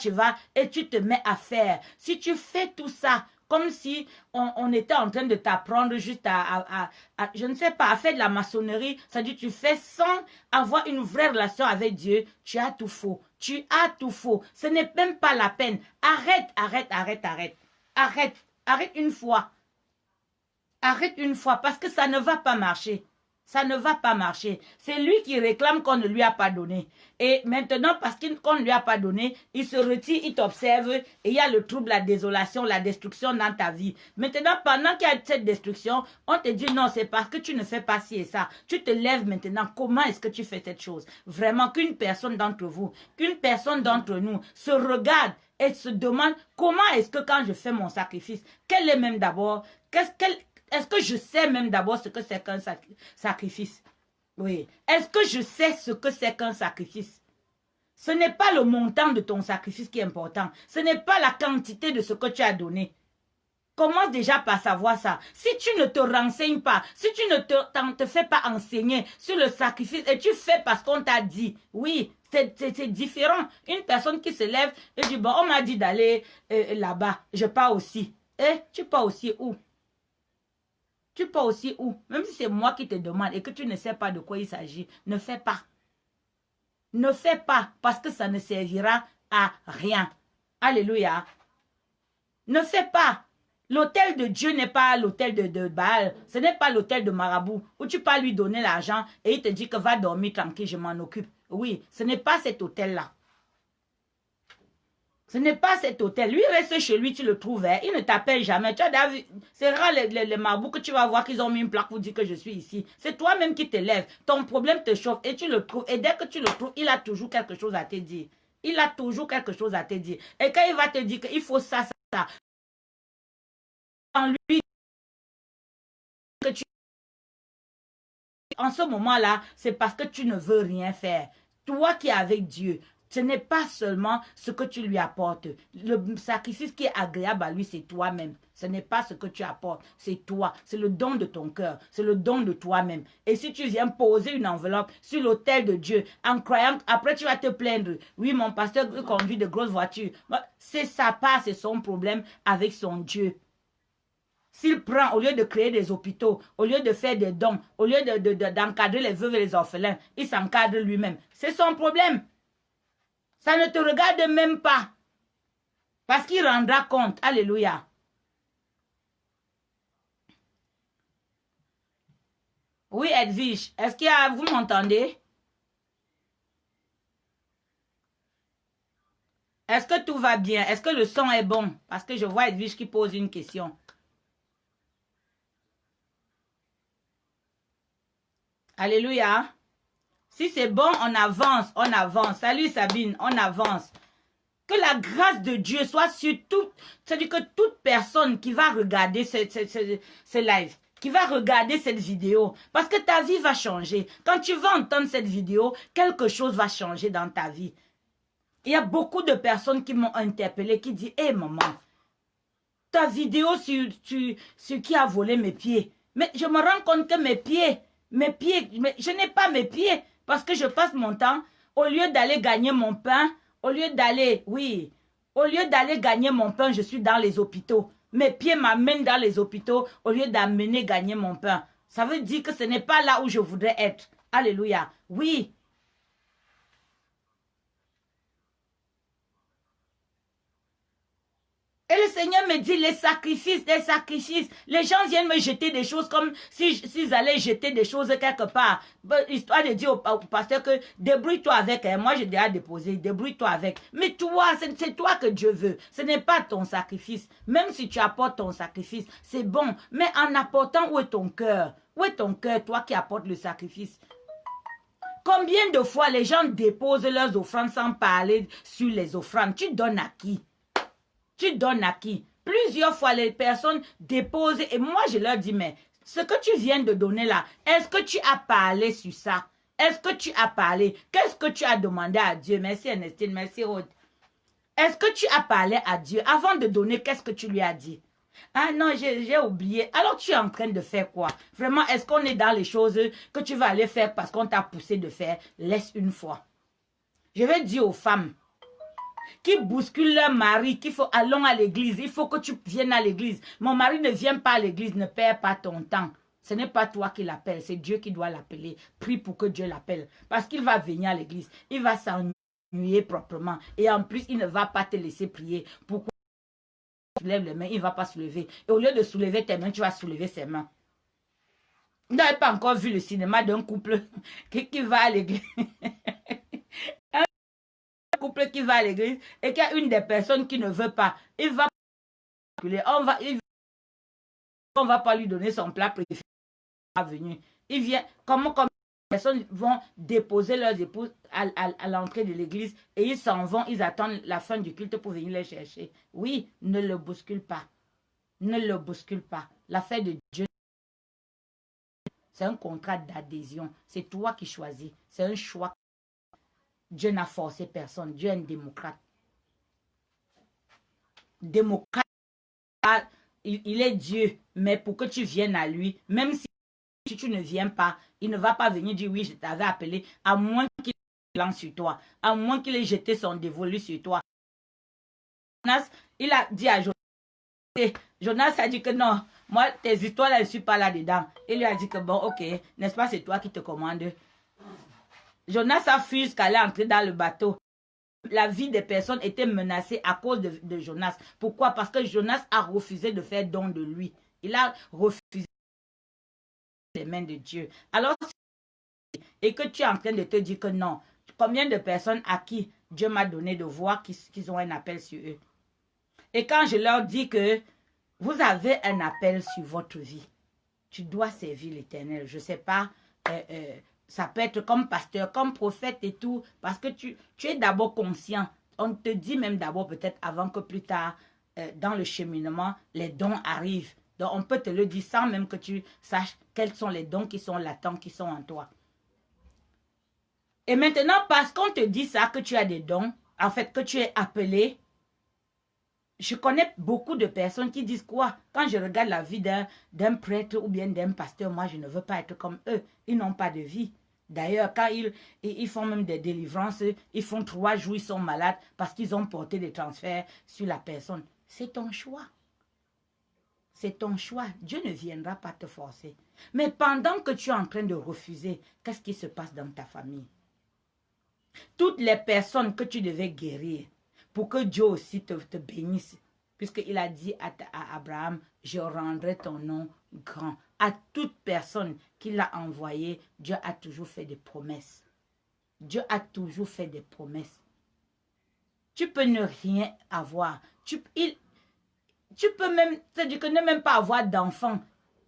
et tu te mets à faire. Si tu fais tout ça, comme si on était en train de t'apprendre juste je ne sais pas, à faire de la maçonnerie. C'est-à-dire tu fais sans avoir une vraie relation avec Dieu. Tu as tout faux. Tu as tout faux. Ce n'est même pas la peine. Arrête une fois. Arrête une fois parce que ça ne va pas marcher. Ça ne va pas marcher. C'est lui qui réclame qu'on ne lui a pas donné. Et maintenant, parce qu'on ne lui a pas donné, il se retire, il t'observe et il y a le trouble, la désolation, la destruction dans ta vie. Maintenant, pendant qu'il y a cette destruction, on te dit non, c'est parce que tu ne fais pas ci et ça. Tu te lèves maintenant. Comment est-ce que tu fais cette chose? Vraiment, qu'une personne d'entre vous, qu'une personne d'entre nous se regarde et se demande comment est-ce que quand je fais mon sacrifice, quel est même d'abord, est-ce que je sais même d'abord ce que c'est qu'un sacrifice? Oui. Est-ce que je sais ce que c'est qu'un sacrifice? Ce n'est pas le montant de ton sacrifice qui est important. Ce n'est pas la quantité de ce que tu as donné. Commence déjà par savoir ça. Si tu ne te renseignes pas, si tu ne te fais pas enseigner sur le sacrifice et tu fais parce qu'on t'a dit, oui, c'est différent. Une personne qui se lève et dit, bon, on m'a dit d'aller là-bas, je pars aussi. Et tu pars aussi où? Tu pars aussi où? Même si c'est moi qui te demande et que tu ne sais pas de quoi il s'agit, ne fais pas. Ne fais pas parce que ça ne servira à rien. Alléluia. Ne fais pas. L'autel de Dieu n'est pas l'autel de Baal. Ce n'est pas l'autel de Marabout où tu peux lui donner l'argent et il te dit que va dormir tranquille, je m'en occupe. Oui, ce n'est pas cet autel-là. Ce n'est pas cet hôtel. Lui, reste chez lui, tu le trouves. Hein? Il ne t'appelle jamais. Tu as vu, c'est rare les marabouts que tu vas voir qu'ils ont mis une plaque pour dire que je suis ici. C'est toi-même qui te lèves. Ton problème te chauffe et tu le trouves. Et dès que tu le trouves, il a toujours quelque chose à te dire. Il a toujours quelque chose à te dire. Et quand il va te dire qu'il faut ça, en lui, que tu... En ce moment-là, c'est parce que tu ne veux rien faire. Toi qui es avec Dieu, ce n'est pas seulement ce que tu lui apportes. Le sacrifice qui est agréable à lui, c'est toi-même. Ce n'est pas ce que tu apportes, c'est toi. C'est le don de ton cœur, c'est le don de toi-même. Et si tu viens poser une enveloppe sur l'autel de Dieu, en croyant, après tu vas te plaindre. Oui, mon pasteur conduit de grosses voitures. C'est sa part, c'est son problème avec son Dieu. S'il prend, au lieu de créer des hôpitaux, au lieu de faire des dons, au lieu d'encadrer les veuves et les orphelins, il s'encadre lui-même. C'est son problème. Ça ne te regarde même pas. Parce qu'il rendra compte. Alléluia. Oui, Edwige. Est-ce qu'il y a... Vous m'entendez? Est-ce que tout va bien? Est-ce que le son est bon? Parce que je vois Edwige qui pose une question. Alléluia. Si c'est bon, on avance, on avance. Salut Sabine, on avance. Que la grâce de Dieu soit sur tout. C'est-à-dire que toute personne qui va regarder ce live, qui va regarder cette vidéo, parce que ta vie va changer. Quand tu vas entendre cette vidéo, quelque chose va changer dans ta vie. Il y a beaucoup de personnes qui m'ont interpellé, qui disent, hé maman, ta vidéo sur qui a volé mes pieds. Mais je me rends compte que mes pieds, mais je n'ai pas mes pieds. Parce que je passe mon temps, Au lieu d'aller gagner mon pain, au lieu d'aller, oui, au lieu d'aller gagner mon pain, je suis dans les hôpitaux. Mes pieds m'amènent dans les hôpitaux au lieu d'amener gagner mon pain. Ça veut dire que ce n'est pas là où je voudrais être. Alléluia. Oui. Et le Seigneur me dit, les sacrifices, des sacrifices. Les gens viennent me jeter des choses comme s'ils allaient jeter des choses quelque part. Histoire de dire au pasteur que débrouille-toi avec. Moi, j'ai déjà déposé, débrouille-toi avec. Mais toi, c'est toi que Dieu veut. Ce n'est pas ton sacrifice. Même si tu apportes ton sacrifice, c'est bon. Mais en apportant, où est ton cœur? Où est ton cœur, toi qui apportes le sacrifice? Combien de fois les gens déposent leurs offrandes sans parler sur les offrandes? Tu donnes à qui? Tu donnes à qui? Plusieurs fois, les personnes déposent et moi, je leur dis, mais ce que tu viens de donner là, est-ce que tu as parlé sur ça? Est-ce que tu as parlé? Qu'est-ce que tu as demandé à Dieu? Merci Ernestine, merci Aude. Est-ce que tu as parlé à Dieu? Avant de donner, qu'est-ce que tu lui as dit? Ah non, j'ai oublié. Alors tu es en train de faire quoi? Vraiment, est-ce qu'on est dans les choses que tu vas aller faire parce qu'on t'a poussé de faire? Laisse une fois. Je vais dire aux femmes qui bousculent leur mari, qu'il faut allons à l'église, il faut que tu viennes à l'église. Mon mari ne vient pas à l'église, ne perds pas ton temps. Ce n'est pas toi qui l'appelle, c'est Dieu qui doit l'appeler. Prie pour que Dieu l'appelle. Parce qu'il va venir à l'église, il va s'ennuyer proprement. Et en plus, il ne va pas te laisser prier. Pourquoi tu lèves les mains, il ne va pas soulever. Et au lieu de soulever tes mains, tu vas soulever ses mains. Vous n'avez pas encore vu le cinéma d'un couple qui va à l'église. Couple qui va à l'église et qu'il y a une des personnes qui ne veut pas, il va on va pas lui donner son plat préféré à venir. Il vient, comment les personnes vont déposer leurs épouses à l'entrée de l'église et ils s'en vont, ils attendent la fin du culte pour venir les chercher. Oui, ne le bouscule pas. Ne le bouscule pas. L'affaire de Dieu, c'est un contrat d'adhésion. C'est toi qui choisis. C'est un choix. Dieu n'a forcé personne. Dieu est un démocrate. Démocrate, il est Dieu. Mais pour que tu viennes à lui, même si tu ne viens pas, il ne va pas venir dire oui, je t'avais appelé, à moins qu'il lance sur toi, à moins qu'il ait jeté son dévolu sur toi. Jonas, il a dit à Jonas, Jonas a dit que non, moi, tes histoires là, je ne suis pas là-dedans. Il lui a dit que bon, ok, n'est-ce pas, c'est toi qui te commandes. Jonas a fui jusqu'à aller entrer dans le bateau. La vie des personnes était menacée à cause de Jonas. Pourquoi? Parce que Jonas a refusé de faire don de lui. Il a refusé les mains de Dieu. Alors, et que tu es en train de te dire que non, combien de personnes à qui Dieu m'a donné de voir qu'ils ont un appel sur eux? Et quand je leur dis que vous avez un appel sur votre vie, tu dois servir l'Éternel. Je ne sais pas, ça peut être comme pasteur, comme prophète et tout, parce que tu es d'abord conscient. On te dit même d'abord peut-être avant que plus tard, dans le cheminement, les dons arrivent. Donc on peut te le dire sans même que tu saches quels sont les dons qui sont latents, qui sont en toi. Et maintenant, parce qu'on te dit ça, que tu as des dons, en fait, que tu es appelé, je connais beaucoup de personnes qui disent quoi? Quand je regarde la vie d'un prêtre ou bien d'un pasteur, moi, je ne veux pas être comme eux. Ils n'ont pas de vie. D'ailleurs, quand ils font même des délivrances, ils font 3 jours, ils sont malades parce qu'ils ont porté des transferts sur la personne. C'est ton choix. C'est ton choix. Dieu ne viendra pas te forcer. Mais pendant que tu es en train de refuser, qu'est-ce qui se passe dans ta famille? Toutes les personnes que tu devais guérir, pour que Dieu aussi te bénisse. Puisqu'il a dit à Abraham, je rendrai ton nom grand. À toute personne qu'il a envoyée, Dieu a toujours fait des promesses. Dieu a toujours fait des promesses. Tu peux ne rien avoir. Tu peux même, c'est-à-dire que ne même pas avoir d'enfant.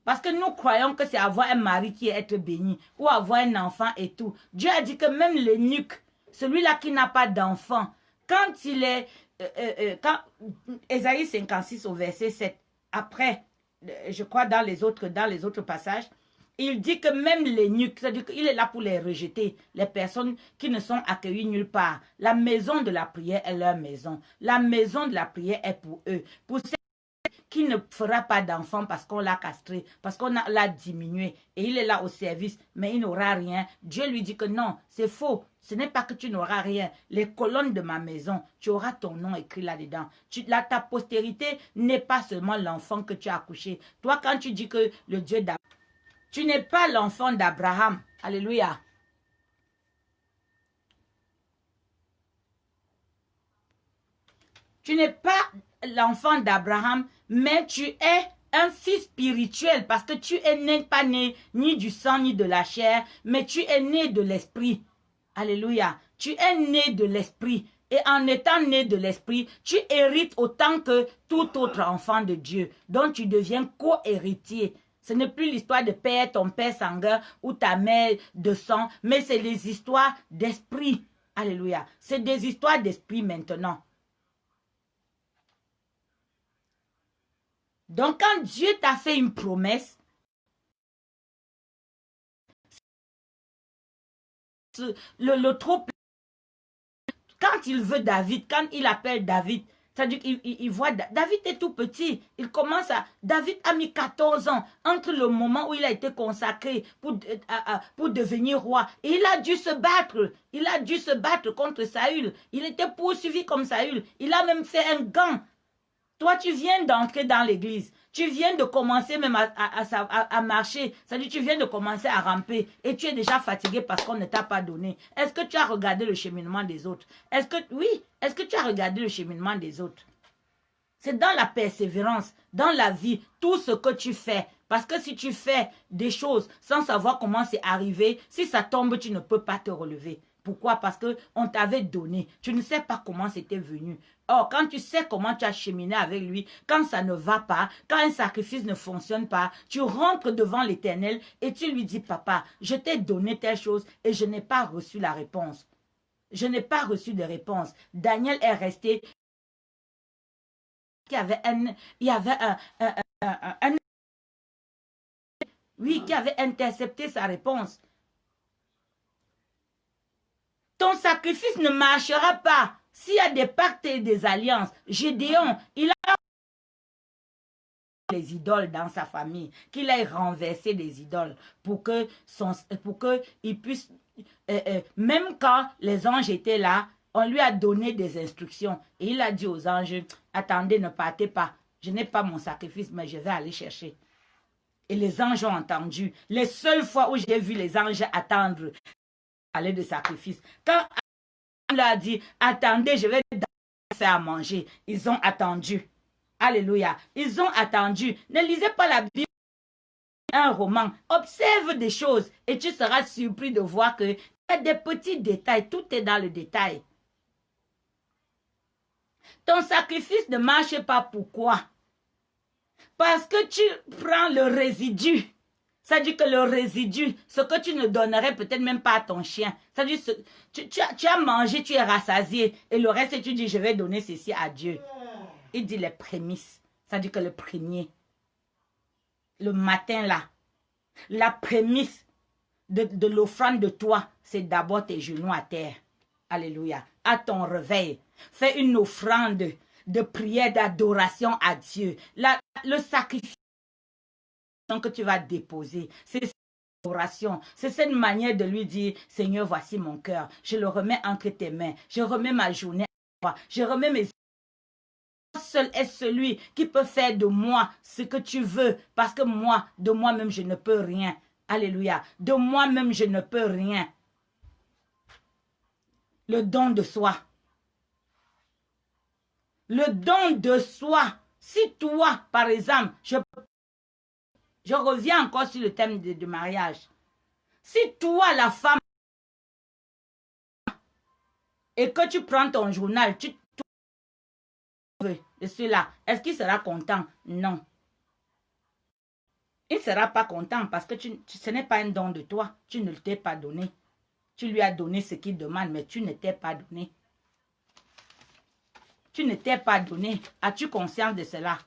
Parce que nous croyons que c'est avoir un mari qui est être béni. Ou avoir un enfant et tout. Dieu a dit que même l'eunuque, celui-là qui n'a pas d'enfant, quand il est, quand Ésaïe 56 au verset 7, après, je crois dans les autres passages, il dit que même l'eunuque, c'est-à-dire qu'il est là pour les rejeter, les personnes qui ne sont accueillies nulle part. La maison de la prière est leur maison. La maison de la prière est pour eux. Pour ceux qui ne fera pas d'enfant parce qu'on l'a castré, parce qu'on l'a diminué et il est là au service, mais il n'aura rien. Dieu lui dit que non, c'est faux. Ce n'est pas que tu n'auras rien. Les colonnes de ma maison, tu auras ton nom écrit là-dedans. Ta postérité n'est pas seulement l'enfant que tu as accouché. Toi, quand tu dis que le Dieu d'Abraham, tu n'es pas l'enfant d'Abraham. Alléluia. Tu n'es pas l'enfant d'Abraham, mais tu es un fils spirituel parce que tu es pas né ni du sang ni de la chair, mais tu es né de l'esprit. Alléluia. Tu es né de l'esprit. Et en étant né de l'esprit, tu hérites autant que tout autre enfant de Dieu. Donc tu deviens co-héritier. Ce n'est plus l'histoire de père, ton père sanguin ou ta mère de sang, mais c'est les histoires d'esprit. Alléluia. C'est des histoires d'esprit maintenant. Donc, quand Dieu t'a fait une promesse, le trop, quand il veut David, quand il appelle David, c'est-à-dire qu'il voit, David est tout petit, David a mis 14 ans entre le moment où il a été consacré pour devenir roi. Et il a dû se battre contre Saül. Il était poursuivi comme Saül. Il a même fait un gant. Toi, tu viens d'entrer dans l'église. Tu viens de commencer même à marcher. C'est-à-dire, tu viens de commencer à ramper. Et tu es déjà fatigué parce qu'on ne t'a pas donné. Est-ce que tu as regardé le cheminement des autres? Est-ce que tu as regardé le cheminement des autres? C'est dans la persévérance, dans la vie, tout ce que tu fais. Parce que si tu fais des choses sans savoir comment c'est arrivé, si ça tombe, tu ne peux pas te relever. Pourquoi? Parce qu'on t'avait donné. Tu ne sais pas comment c'était venu. Or, quand tu sais comment tu as cheminé avec lui, quand ça ne va pas, quand un sacrifice ne fonctionne pas, tu rentres devant l'Éternel et tu lui dis, papa, je t'ai donné telle chose et je n'ai pas reçu la réponse. Je n'ai pas reçu de réponse. Daniel est resté. Qui avait qui avait intercepté sa réponse. Ton sacrifice ne marchera pas s'il y a des pactes et des alliances. Gédéon, il a les idoles dans sa famille, qu'il ait renversé des idoles pour que il puisse, même quand les anges étaient là, on lui a donné des instructions et il a dit aux anges, attendez, ne partez pas, je n'ai pas mon sacrifice, mais je vais aller chercher. Et les anges ont entendu. Les seules fois où j'ai vu les anges attendre, parler de sacrifice. Quand on leur a dit, attendez, je vais faire à manger, ils ont attendu. Alléluia. Ils ont attendu. Ne lisez pas la Bible, un roman. Observe des choses et tu seras surpris de voir qu'il y a des petits détails. Tout est dans le détail. Ton sacrifice ne marche pas. Pourquoi? Parce que tu prends le résidu. Ça dit que le résidu, ce que tu ne donnerais peut-être même pas à ton chien. Ça dit, tu as mangé, tu es rassasié. Et le reste, tu dis, je vais donner ceci à Dieu. Il dit les prémices. Ça dit que le premier, le matin là, la prémisse de l'offrande de toi, c'est d'abord tes genoux à terre. Alléluia. À ton réveil, fais une offrande de prière, d'adoration à Dieu. Le sacrifice que tu vas déposer, c'est cette adoration, c'est cette manière de lui dire, Seigneur, voici mon cœur, je le remets entre tes mains, je remets ma journée à toi, je remets mes... Seul est celui qui peut faire de moi ce que tu veux, parce que moi, de moi-même, je ne peux rien. Alléluia. De moi-même, je ne peux rien. Le don de soi. Le don de soi. Si toi, par exemple, je reviens encore sur le thème de mariage. Si toi, la femme, et que tu prends ton journal, je suis là, est-ce qu'il sera content? Non. Il ne sera pas content parce que ce n'est pas un don de toi. Tu ne t'es pas donné. Tu lui as donné ce qu'il demande, mais tu ne t'es pas donné. Tu ne t'es pas donné. As-tu conscience de cela?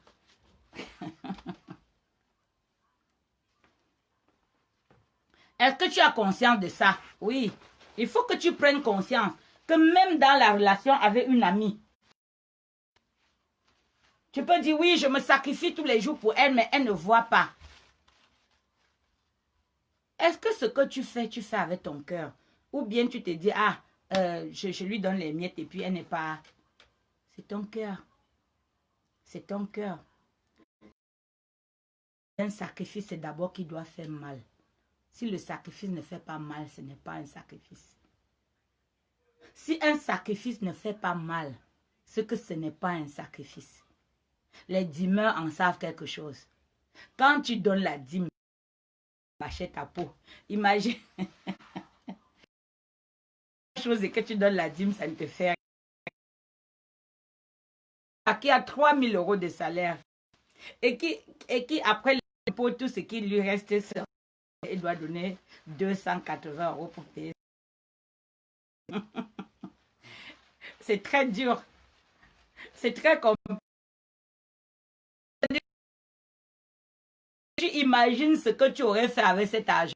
Est-ce que tu as conscience de ça? Oui. Il faut que tu prennes conscience que même dans la relation avec une amie, Tu peux dire, oui, je me sacrifie tous les jours pour elle, mais elle ne voit pas. Est-ce que ce que tu fais avec ton cœur? Ou bien tu te dis, ah, je lui donne les miettes et puis elle n'est pas... C'est ton cœur. C'est ton cœur. Un sacrifice, c'est d'abord qui doit faire mal. Si le sacrifice ne fait pas mal, ce n'est pas un sacrifice. Si un sacrifice ne fait pas mal, c'est que ce n'est pas un sacrifice. Les dîmeurs en savent quelque chose. Quand tu donnes la dîme, tu achètes ta peau. Imagine. La chose est que tu donnes la dîme, ça ne te fait rien. Qui a 3 000 € de salaire et qui après l'impôt, tout ce qui lui reste, il doit donner 280 € pour payer. C'est très dur. C'est très compliqué. Tu imagines ce que tu aurais fait avec cet argent.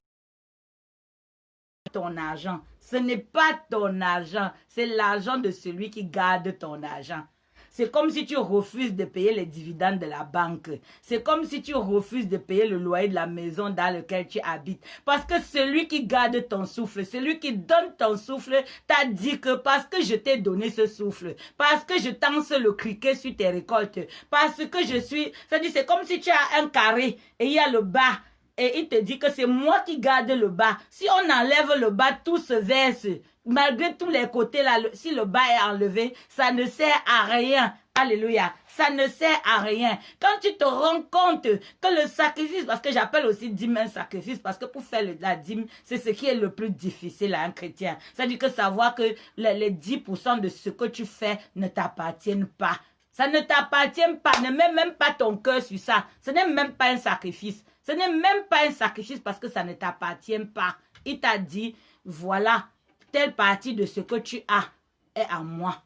Ton argent. Ce n'est pas ton argent. C'est l'argent de celui qui garde ton argent. C'est comme si tu refuses de payer les dividendes de la banque. C'est comme si tu refuses de payer le loyer de la maison dans laquelle tu habites. Parce que celui qui garde ton souffle, celui qui donne ton souffle, t'a dit que parce que je t'ai donné ce souffle, parce que je tense le criquet sur tes récoltes, parce que je suis... C'est comme si tu as un carré et il y a le bas. Et il te dit que c'est moi qui garde le bas. Si on enlève le bas, tout se verse. Malgré tous les côtés, là, si le bas est enlevé, ça ne sert à rien. Alléluia. Ça ne sert à rien. Quand tu te rends compte que le sacrifice, parce que j'appelle aussi dîme un sacrifice, parce que pour faire la dîme, c'est ce qui est le plus difficile à un chrétien. C'est-à-dire que savoir que les 10% de ce que tu fais ne t'appartiennent pas. Ça ne t'appartient pas. Ne mets même pas ton cœur sur ça. Ce n'est même pas un sacrifice. Ce n'est même pas un sacrifice parce que ça ne t'appartient pas. Il t'a dit, voilà, telle partie de ce que tu as est à moi.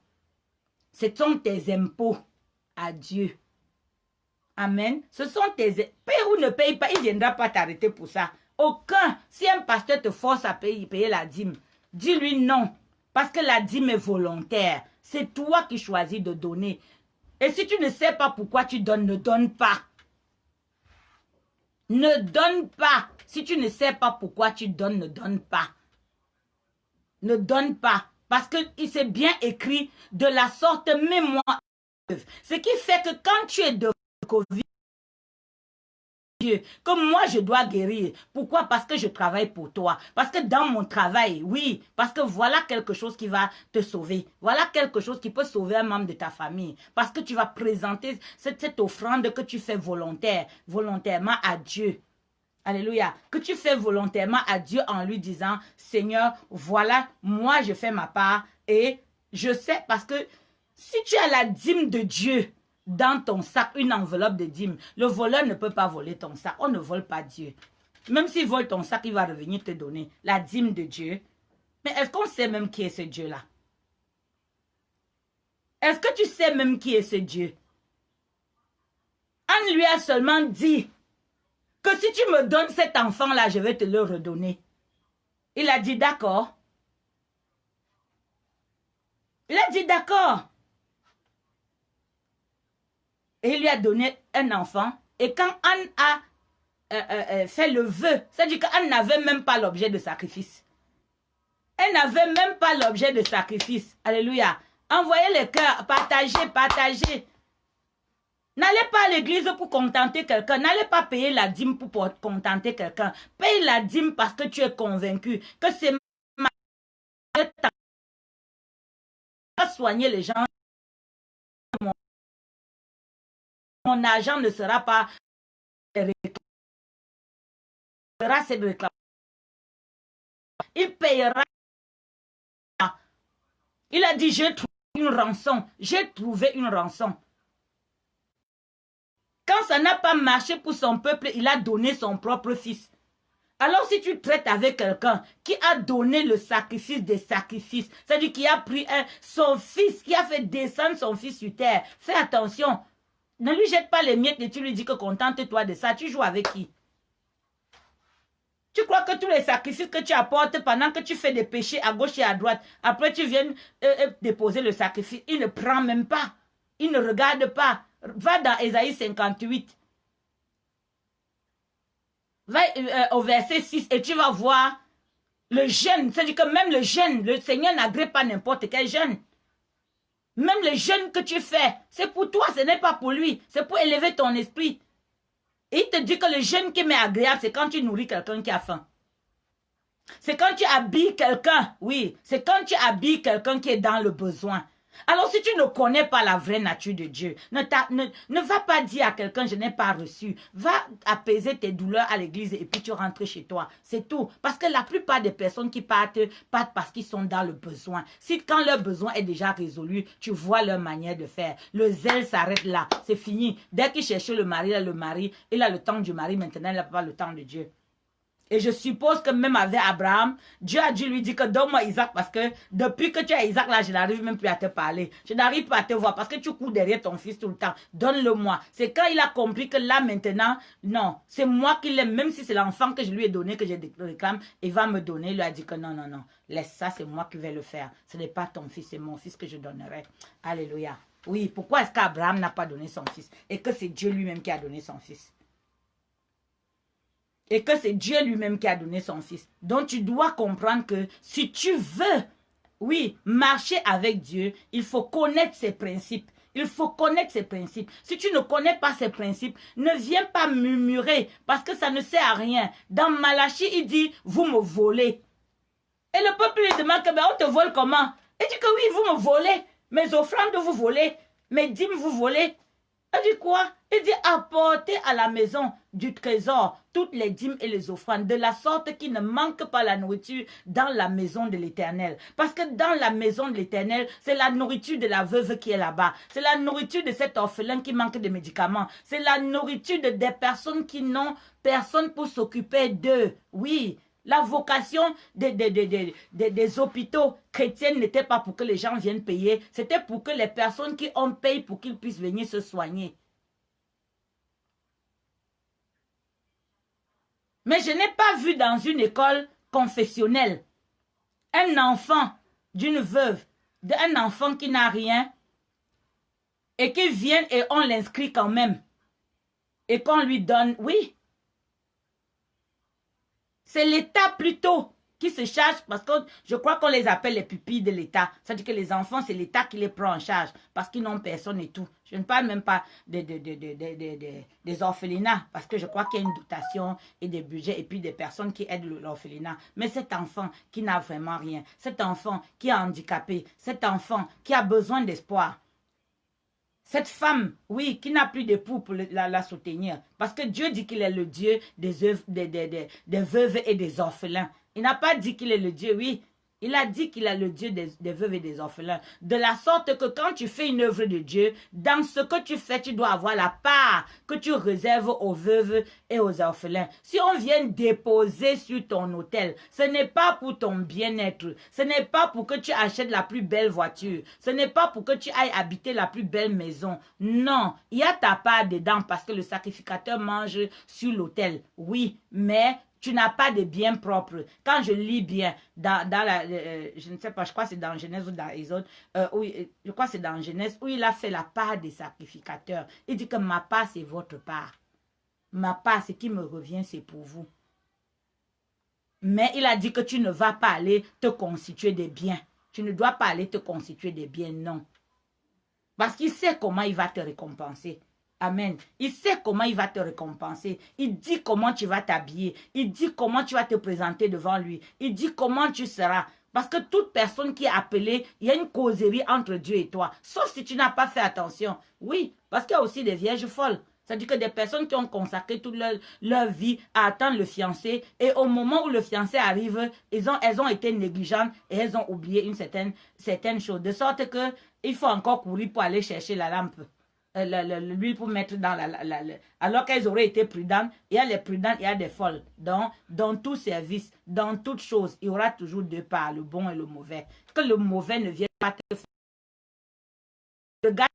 Ce sont tes impôts à Dieu. Amen. Ce sont tes... Paye ou ne paye pas, il ne viendra pas t'arrêter pour ça. Aucun. Si un pasteur te force à payer la dîme, dis-lui non. Parce que la dîme est volontaire. C'est toi qui choisis de donner. Et si tu ne sais pas pourquoi tu donnes, ne donne pas. Ne donne pas. Si tu ne sais pas pourquoi tu donnes, ne donne pas. Ne donne pas. Parce que c'est bien écrit de la sorte, mets-moi. Ce qui fait que quand tu es de Covid, que moi je dois guérir. Pourquoi? Parce que je travaille pour toi. Parce que dans mon travail, oui, parce que voilà quelque chose qui va te sauver. Voilà quelque chose qui peut sauver un membre de ta famille. Parce que tu vas présenter cette offrande que tu fais volontairement à Dieu. Alléluia. Que tu fais volontairement à Dieu en lui disant, Seigneur, voilà, moi je fais ma part et je sais parce que si tu as la dîme de Dieu, dans ton sac, une enveloppe de dîmes. Le voleur ne peut pas voler ton sac. On ne vole pas Dieu. Même s'il vole ton sac, il va revenir te donner la dîme de Dieu. Mais est-ce qu'on sait même qui est ce Dieu-là? Est-ce que tu sais même qui est ce Dieu? Anne lui a seulement dit que si tu me donnes cet enfant-là, je vais te le redonner. Il a dit d'accord. Il a dit d'accord. Et il lui a donné un enfant. Et quand Anne a fait le vœu, c'est-à-dire qu'Anne n'avait même pas l'objet de sacrifice. Elle n'avait même pas l'objet de sacrifice. Alléluia. Envoyez les cœurs, partagez, partagez. N'allez pas à l'église pour contenter quelqu'un. N'allez pas payer la dîme pour contenter quelqu'un. Paye la dîme parce que tu es convaincu que c'est ma... soigner les gens. Mon argent ne sera pas cette réclamation. Il payera. Il a dit, j'ai trouvé une rançon. J'ai trouvé une rançon. Quand ça n'a pas marché pour son peuple, il a donné son propre fils. Alors si tu traites avec quelqu'un qui a donné le sacrifice des sacrifices, c'est-à-dire qui a pris son fils, qui a fait descendre son fils sur terre, fais attention. Ne lui jette pas les miettes et tu lui dis que contente-toi de ça. Tu joues avec qui? Tu crois que tous les sacrifices que tu apportes pendant que tu fais des péchés à gauche et à droite, après tu viens déposer le sacrifice, il ne prend même pas. Il ne regarde pas. Va dans Ésaïe 58. Va au verset 6 et tu vas voir le jeûne. C'est-à-dire que même le jeûne, le Seigneur n'agrée pas n'importe quel jeûne. Même le jeûne que tu fais, c'est pour toi, ce n'est pas pour lui. C'est pour élever ton esprit. Et il te dit que le jeûne qui m'est agréable, c'est quand tu nourris quelqu'un qui a faim. C'est quand tu habilles quelqu'un, oui, c'est quand tu habilles quelqu'un qui est dans le besoin. Alors si tu ne connais pas la vraie nature de Dieu, ne va pas dire à quelqu'un je n'ai pas reçu. Va apaiser tes douleurs à l'église et puis tu rentres chez toi. C'est tout. Parce que la plupart des personnes qui partent parce qu'ils sont dans le besoin. Si quand leur besoin est déjà résolu, tu vois leur manière de faire. Le zèle s'arrête là. C'est fini. Dès qu'il cherchait le mari, il a le temps du mari, maintenant il n'a pas le temps de Dieu. Et je suppose que même avec Abraham, Dieu a dû lui dire que donne-moi Isaac parce que depuis que tu as Isaac là, je n'arrive même plus à te parler. Je n'arrive pas à te voir parce que tu cours derrière ton fils tout le temps. Donne-le-moi. C'est quand il a compris que là maintenant, non, c'est moi qui l'aime. Même si c'est l'enfant que je lui ai donné, que je réclame, il va me donner. Il lui a dit que non, non, non. Laisse ça, c'est moi qui vais le faire. Ce n'est pas ton fils, c'est mon fils que je donnerai. Alléluia. Oui, pourquoi est-ce qu'Abraham n'a pas donné son fils et que c'est Dieu lui-même qui a donné son fils? Et que c'est Dieu lui-même qui a donné son fils. Donc tu dois comprendre que si tu veux, oui, marcher avec Dieu, il faut connaître ses principes. Il faut connaître ses principes. Si tu ne connais pas ses principes, ne viens pas murmurer parce que ça ne sert à rien. Dans Malachie, il dit, vous me volez. Et le peuple lui demande, que, ben, on te vole comment? Il dit que oui, vous me volez. Mes offrandes, vous volez. Mes dîmes, vous volez. Il dit quoi? Il dit apportez à la maison du trésor toutes les dîmes et les offrandes, de la sorte qu'il ne manque pas la nourriture dans la maison de l'Éternel. Parce que dans la maison de l'Éternel, c'est la nourriture de la veuve qui est là-bas. C'est la nourriture de cet orphelin qui manque de médicaments. C'est la nourriture des personnes qui n'ont personne pour s'occuper d'eux. Oui. La vocation des hôpitaux chrétiens n'était pas pour que les gens viennent payer, c'était pour que les personnes qui ont payé pour qu'ils puissent venir se soigner. Mais je n'ai pas vu dans une école confessionnelle un enfant d'une veuve, un enfant qui n'a rien et qui vient et on l'inscrit quand même et qu'on lui donne, oui. C'est l'État plutôt qui se charge parce que je crois qu'on les appelle les pupilles de l'État. C'est-à-dire que les enfants, c'est l'État qui les prend en charge parce qu'ils n'ont personne et tout. Je ne parle même pas des orphelinats parce que je crois qu'il y a une dotation et des budgets et puis des personnes qui aident l'orphelinat. Mais cet enfant qui n'a vraiment rien, cet enfant qui est handicapé, cet enfant qui a besoin d'espoir, cette femme, oui, qui n'a plus d'époux pour la soutenir. Parce que Dieu dit qu'il est le Dieu des veuves et des orphelins. Il n'a pas dit qu'il est le Dieu, oui. Il a dit qu'il est le Dieu des veuves et des orphelins. De la sorte que quand tu fais une œuvre de Dieu, dans ce que tu fais, tu dois avoir la part que tu réserves aux veuves et aux orphelins. Si on vient déposer sur ton autel, ce n'est pas pour ton bien-être. Ce n'est pas pour que tu achètes la plus belle voiture. Ce n'est pas pour que tu ailles habiter la plus belle maison. Non, il y a ta part dedans parce que le sacrificateur mange sur l'autel. Oui, mais tu n'as pas de biens propres. Quand je lis bien, dans la, je ne sais pas, je crois que c'est dans Genèse ou dans Exode, je crois que c'est dans Genèse, où il a fait la part des sacrificateurs. Il dit que ma part, c'est votre part. Ma part, ce qui me revient, c'est pour vous. Mais il a dit que tu ne vas pas aller te constituer des biens. Tu ne dois pas aller te constituer des biens, non. Parce qu'il sait comment il va te récompenser. Amen. Il sait comment il va te récompenser. Il dit comment tu vas t'habiller. Il dit comment tu vas te présenter devant lui. Il dit comment tu seras. Parce que toute personne qui est appelée, il y a une causerie entre Dieu et toi. Sauf si tu n'as pas fait attention. Oui, parce qu'il y a aussi des vierges folles. C'est-à-dire que des personnes qui ont consacré toute leur vie à attendre le fiancé et au moment où le fiancé arrive, elles ont été négligentes et elles ont oublié une certaine chose. De sorte qu'il faut encore courir pour aller chercher la lampe. L'huile pour mettre dans alors qu'elles auraient été prudentes. Il y a les prudentes, il y a des folles. Donc, dans tout service, dans toute chose, il y aura toujours deux parts, le bon et le mauvais. Que le mauvais ne vienne pas te faire. Le gars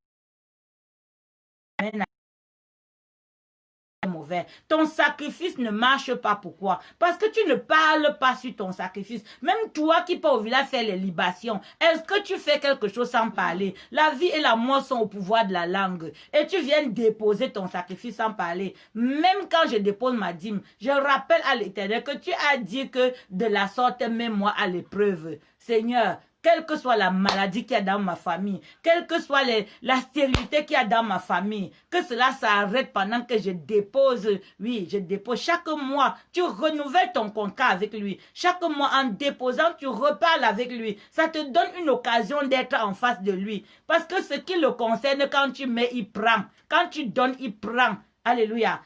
mauvais. Ton sacrifice ne marche pas. Pourquoi? Parce que tu ne parles pas sur ton sacrifice. Même toi qui peux au village faire les libations, est-ce que tu fais quelque chose sans parler? La vie et la mort sont au pouvoir de la langue. Et tu viens déposer ton sacrifice sans parler. Même quand je dépose ma dîme, je rappelle à l'Éternel que tu as dit que de la sorte, mets-moi à l'épreuve. Seigneur, quelle que soit la maladie qu'il y a dans ma famille, quelle que soit la stérilité qu'il y a dans ma famille, que cela s'arrête pendant que je dépose, oui, je dépose. Chaque mois, tu renouvelles ton contrat avec lui. Chaque mois, en déposant, tu reparles avec lui. Ça te donne une occasion d'être en face de lui. Parce que ce qui le concerne, quand tu mets, il prend. Quand tu donnes, il prend. Alléluia.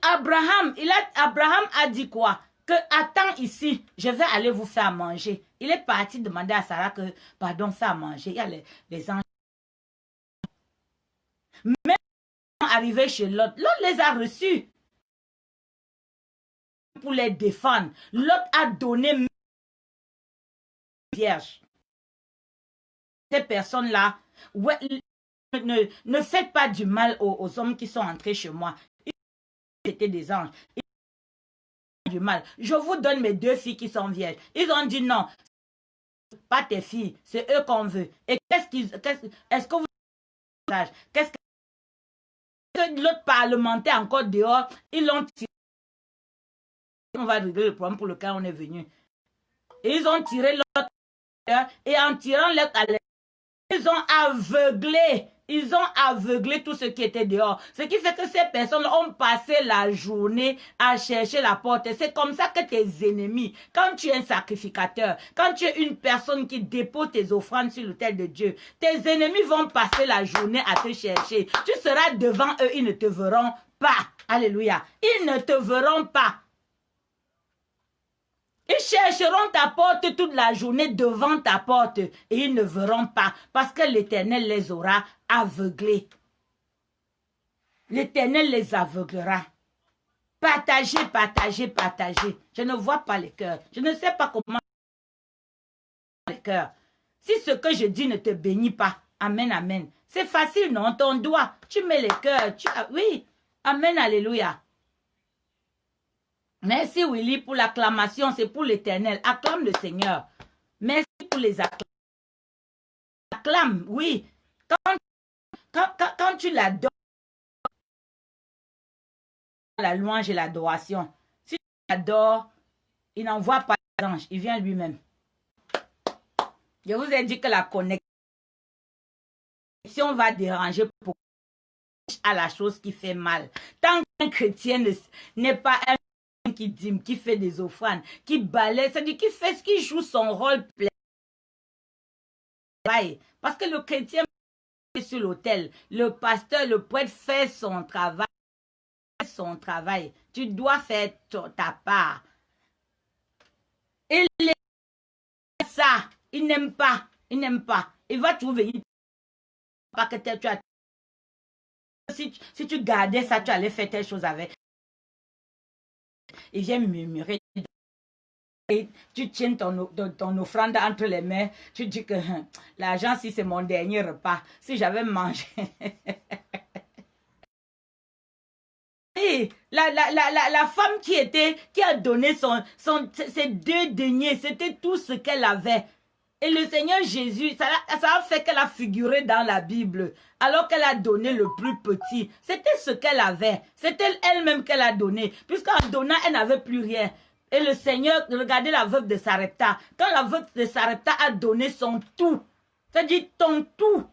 Abraham a dit quoi? Que attends ici, je vais aller vous faire manger. Il est parti demander à Sarah que, pardon, faire manger. Il y a les anges. Même arrivé chez Lot, Lot les a reçus pour les défendre. Lot a donné vierge. Ces personnes-là, ouais, ne faites pas du mal aux hommes qui sont entrés chez moi. Ils étaient des anges. Du mal. Je vous donne mes 2 filles qui sont vierges. Ils ont dit non, pas tes filles, c'est eux qu'on veut. Et est-ce que vous qu'est-ce que l'autre parlementaire encore dehors, ils l'ont tiré. On va régler le problème pour lequel on est venu. Et ils ont tiré l'autre et en tirant l'autre à l'air, ils ont aveuglé. Ils ont aveuglé tout ce qui était dehors. Ce qui fait que ces personnes ont passé la journée à chercher la porte. C'est comme ça que tes ennemis, quand tu es un sacrificateur, quand tu es une personne qui dépose tes offrandes sur l'autel de Dieu, tes ennemis vont passer la journée à te chercher. Tu seras devant eux, ils ne te verront pas. Alléluia. Ils ne te verront pas. Ils chercheront ta porte toute la journée devant ta porte et ils ne verront pas parce que l'Éternel les aura aveuglés. L'Éternel les aveuglera. Partagez, partagez, partagez. Je ne vois pas les cœurs. Je ne sais pas comment les cœurs. Si ce que je dis ne te bénit pas, amen, amen. C'est facile, non? Ton doigt, tu mets les cœurs. Oui, amen, alléluia. Merci Willy pour l'acclamation, c'est pour l'Éternel. Acclame le Seigneur. Merci pour les acclamations. Acclame, oui. Quand tu l'adores, la louange et l'adoration. Si tu l'adores, il n'envoie pas l'ange, il vient lui-même. Je vous ai dit que la connexion va déranger pour à la chose qui fait mal. Tant qu'un chrétien n'est pas un qui dîme, qui fait des offrandes, qui balaie, c'est-à-dire qui joue son rôle plein. Parce que le chrétien est sur l'autel, le pasteur, le prêtre fait son travail. Tu dois faire ta part. Et ça, il n'aime pas, Il va trouver pas que tu as. Si tu gardais ça, tu allais faire telle chose avec. Il vient murmurer. Et tu tiens ton offrande entre les mains. Tu dis que l'argent, si c'est mon dernier repas, si j'avais mangé. Et la femme qui a donné ses 2 deniers, c'était tout ce qu'elle avait. Et le Seigneur Jésus, ça a fait qu'elle a figuré dans la Bible. Alors qu'elle a donné le plus petit. C'était ce qu'elle avait. C'était elle-même qu'elle a donné. Puisqu'en donnant, elle n'avait plus rien. Et le Seigneur, regardez la veuve de Sarepta. Quand la veuve de Sarepta a donné son tout, c'est-à-dire ton tout.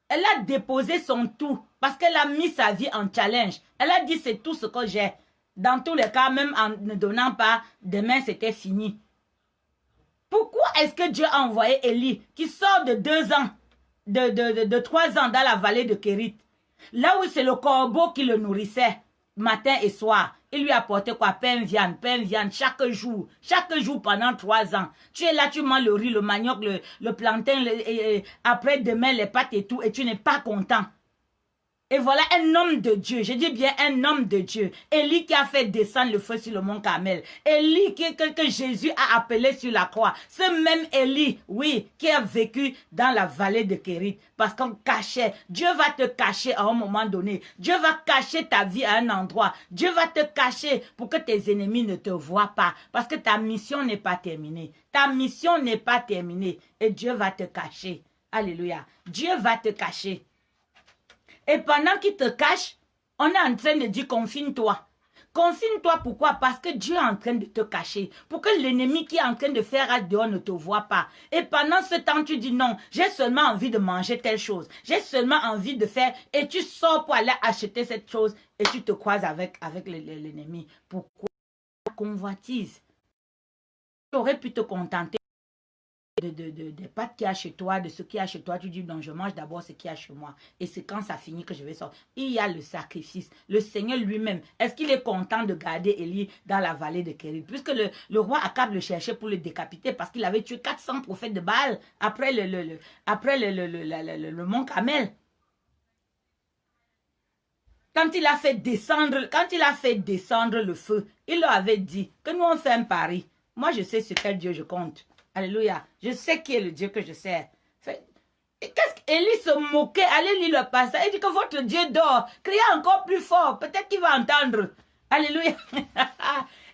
Elle a déposé son tout. Parce qu'elle a mis sa vie en challenge. Elle a dit, c'est tout ce que j'ai. Dans tous les cas, même en ne donnant pas, demain c'était fini. Pourquoi est-ce que Dieu a envoyé Élie qui sort de 2 ans, de 3 ans dans la vallée de Kérit, là où c'est le corbeau qui le nourrissait matin et soir. Il lui apportait quoi? Pain, viande, chaque jour pendant 3 ans. Tu es là, tu manges le riz, le manioc, le plantain, après demain les pâtes et tout, et tu n'es pas content. Et voilà un homme de Dieu, je dis bien un homme de Dieu. Élie qui a fait descendre le feu sur le mont Carmel. Élie que Jésus a appelé sur la croix. Ce même Élie, oui, qui a vécu dans la vallée de Kérit. Parce qu'on cachait. Dieu va te cacher à un moment donné. Dieu va cacher ta vie à un endroit. Dieu va te cacher pour que tes ennemis ne te voient pas. Parce que ta mission n'est pas terminée. Ta mission n'est pas terminée. Et Dieu va te cacher. Alléluia. Dieu va te cacher. Et pendant qu'il te cache, on est en train de dire confine-toi. Confine-toi, pourquoi? Parce que Dieu est en train de te cacher. Pour que l'ennemi qui est en train de faire à dehors ne te voit pas. Et pendant ce temps, tu dis non, j'ai seulement envie de manger telle chose. J'ai seulement envie de faire. Et tu sors pour aller acheter cette chose et tu te croises avec l'ennemi. Pourquoi? Convoitise. Tu aurais pu te contenter des pâtes qu'il y a chez toi, de ce qu'il y a chez toi, tu dis non, je mange d'abord ce qu'il y a chez moi. Et c'est quand ça finit que je vais sortir. Il y a le sacrifice. Le Seigneur lui-même, est-ce qu'il est content de garder Élie dans la vallée de Kérit? Puisque le roi Akab le cherchait pour le décapiter parce qu'il avait tué 400 prophètes de Baal après le mont Carmel. Quand il a fait descendre le feu, il leur avait dit que nous on fait un pari. Moi je sais sur quel Dieu je compte. Alléluia. Je sais qui est le Dieu que je sers. Qu'est-ce qu'Élie se moquait? Allez lire le passage. Il dit que votre Dieu dort. Criez encore plus fort. Peut-être qu'il va entendre. Alléluia.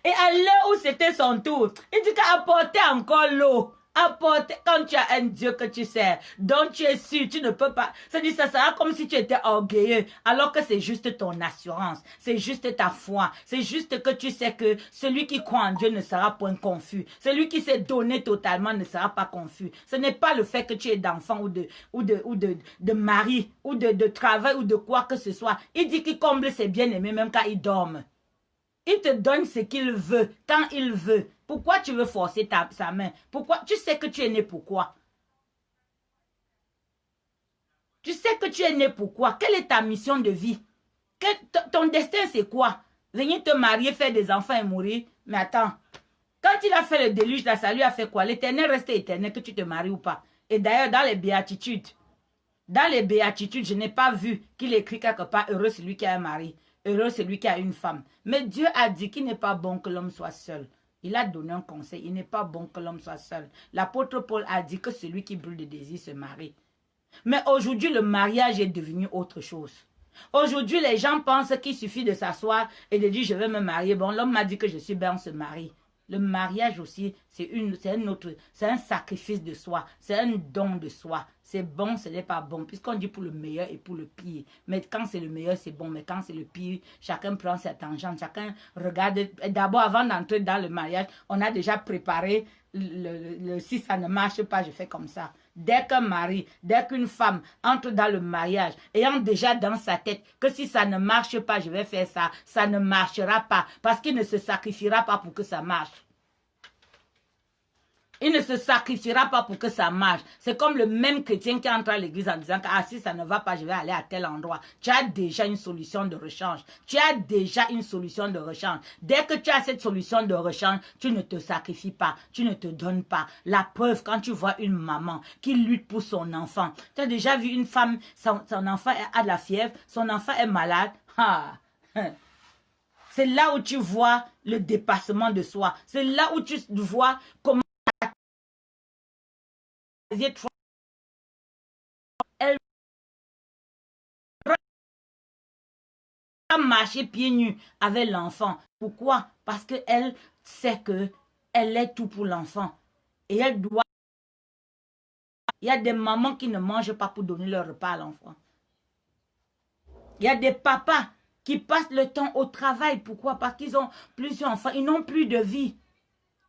Et à l'heure où c'était son tour, il dit qu'apportez encore l'eau. Apporter, quand tu as un Dieu que tu sers, dont tu es sûr, tu ne peux pas. C'est-à-dire, ça sera comme si tu étais orgueilleux, alors que c'est juste ton assurance, c'est juste ta foi, c'est juste que tu sais que celui qui croit en Dieu ne sera point confus. Celui qui s'est donné totalement ne sera pas confus. Ce n'est pas le fait que tu es d'enfant ou de mari, ou de travail, ou de quoi que ce soit. Il dit qu'il comble ses bien-aimés même quand ils dorment. Il te donne ce qu'il veut, quand il veut. Pourquoi tu veux forcer sa main? Pourquoi? Tu sais que tu es né pourquoi? Tu sais que tu es né pourquoi? Quelle est ta mission de vie? Ton destin, c'est quoi? Venir te marier, faire des enfants et mourir? Mais attends, quand il a fait le déluge, là, ça lui a fait quoi? L'éternel reste éternel, que tu te maries ou pas. Et d'ailleurs, dans les béatitudes, je n'ai pas vu qu'il écrit quelque part, heureux celui qui a un mari. Heureux celui qui a une femme. Mais Dieu a dit qu'il n'est pas bon que l'homme soit seul. Il a donné un conseil. Il n'est pas bon que l'homme soit seul. L'apôtre Paul a dit que celui qui brûle de désir se marie. Mais aujourd'hui, le mariage est devenu autre chose. Aujourd'hui, les gens pensent qu'il suffit de s'asseoir et de dire je vais me marier. Bon, l'homme m'a dit que je suis bien, on se marie. Le mariage aussi, c'est un sacrifice de soi, c'est un don de soi. C'est bon, ce n'est pas bon, puisqu'on dit pour le meilleur et pour le pire. Mais quand c'est le meilleur, c'est bon, mais quand c'est le pire, chacun prend sa tangente, chacun regarde. D'abord, avant d'entrer dans le mariage, on a déjà préparé si ça ne marche pas, je fais comme ça. Dès qu'un mari, dès qu'une femme entre dans le mariage, ayant déjà dans sa tête que si ça ne marche pas, je vais faire ça, ça ne marchera pas, parce qu'il ne se sacrifiera pas pour que ça marche. Il ne se sacrifiera pas pour que ça marche. C'est comme le même chrétien qui entre à l'église en disant que ah, si ça ne va pas, je vais aller à tel endroit. Tu as déjà une solution de rechange. Tu as déjà une solution de rechange. Dès que tu as cette solution de rechange, tu ne te sacrifies pas. Tu ne te donnes pas. La preuve, quand tu vois une maman qui lutte pour son enfant. Tu as déjà vu une femme, son enfant a de la fièvre, son enfant est malade. Ah. C'est là où tu vois le dépassement de soi. C'est là où tu vois comment elle va marcher pieds nus avec l'enfant. Pourquoi? Parce qu'elle sait que elle est tout pour l'enfant. Et elle doit... Il y a des mamans qui ne mangent pas pour donner leur repas à l'enfant. Il y a des papas qui passent le temps au travail. Pourquoi? Parce qu'ils ont plusieurs enfants. Ils n'ont plus de vie.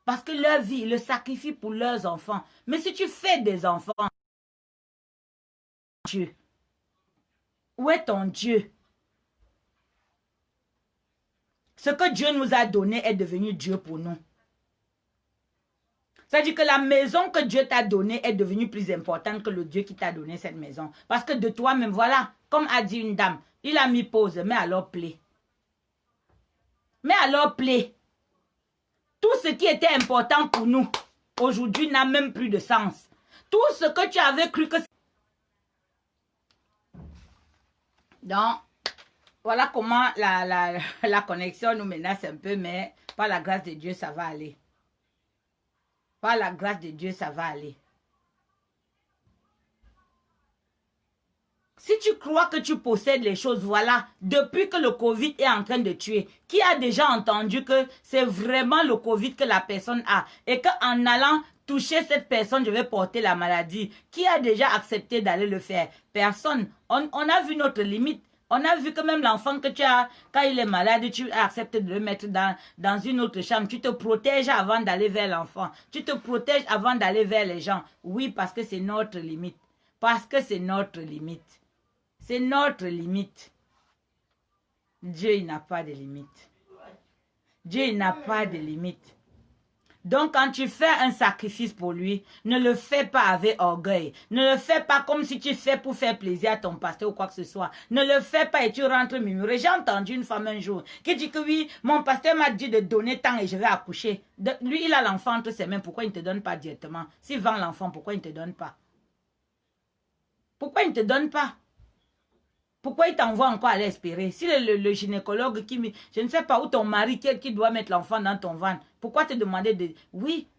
Parce que leur vie, ils le sacrifient pour leurs enfants. Mais si tu fais des enfants, Dieu, où est ton Dieu? Ce que Dieu nous a donné est devenu Dieu pour nous. C'est-à-dire que la maison que Dieu t'a donnée est devenue plus importante que le Dieu qui t'a donné cette maison. Parce que de toi-même, voilà, comme a dit une dame, il a mis pause, mais alors plaît. Mais alors plaît. Tout ce qui était important pour nous, aujourd'hui n'a même plus de sens. Tout ce que tu avais cru que... Donc, voilà comment la connexion nous menace un peu, mais par la grâce de Dieu, ça va aller. Par la grâce de Dieu, ça va aller. Si tu crois que tu possèdes les choses, voilà, depuis que le Covid est en train de tuer, qui a déjà entendu que c'est vraiment le Covid que la personne a et qu'en allant toucher cette personne, je vais porter la maladie? Qui a déjà accepté d'aller le faire? Personne. On a vu notre limite. On a vu que même l'enfant que tu as, quand il est malade, tu acceptes de le mettre dans une autre chambre. Tu te protèges avant d'aller vers l'enfant. Tu te protèges avant d'aller vers les gens. Oui, parce que c'est notre limite. Parce que c'est notre limite. C'est notre limite. Dieu, il n'a pas de limite. Dieu, il n'a pas de limite. Donc, quand tu fais un sacrifice pour lui, ne le fais pas avec orgueil. Ne le fais pas comme si tu fais pour faire plaisir à ton pasteur ou quoi que ce soit. Ne le fais pas et tu rentres murmurer. J'ai entendu une femme un jour qui dit que oui, mon pasteur m'a dit de donner tant et je vais accoucher. Lui, il a l'enfant entre ses mains. Pourquoi il ne te donne pas directement? S'il vend l'enfant, pourquoi il ne te donne pas? Pourquoi il ne te donne pas? Pourquoi il t'envoie encore à l'espérer? Si le gynécologue je ne sais pas où ton mari qui doit mettre l'enfant dans ton ventre, pourquoi te demander de... Oui,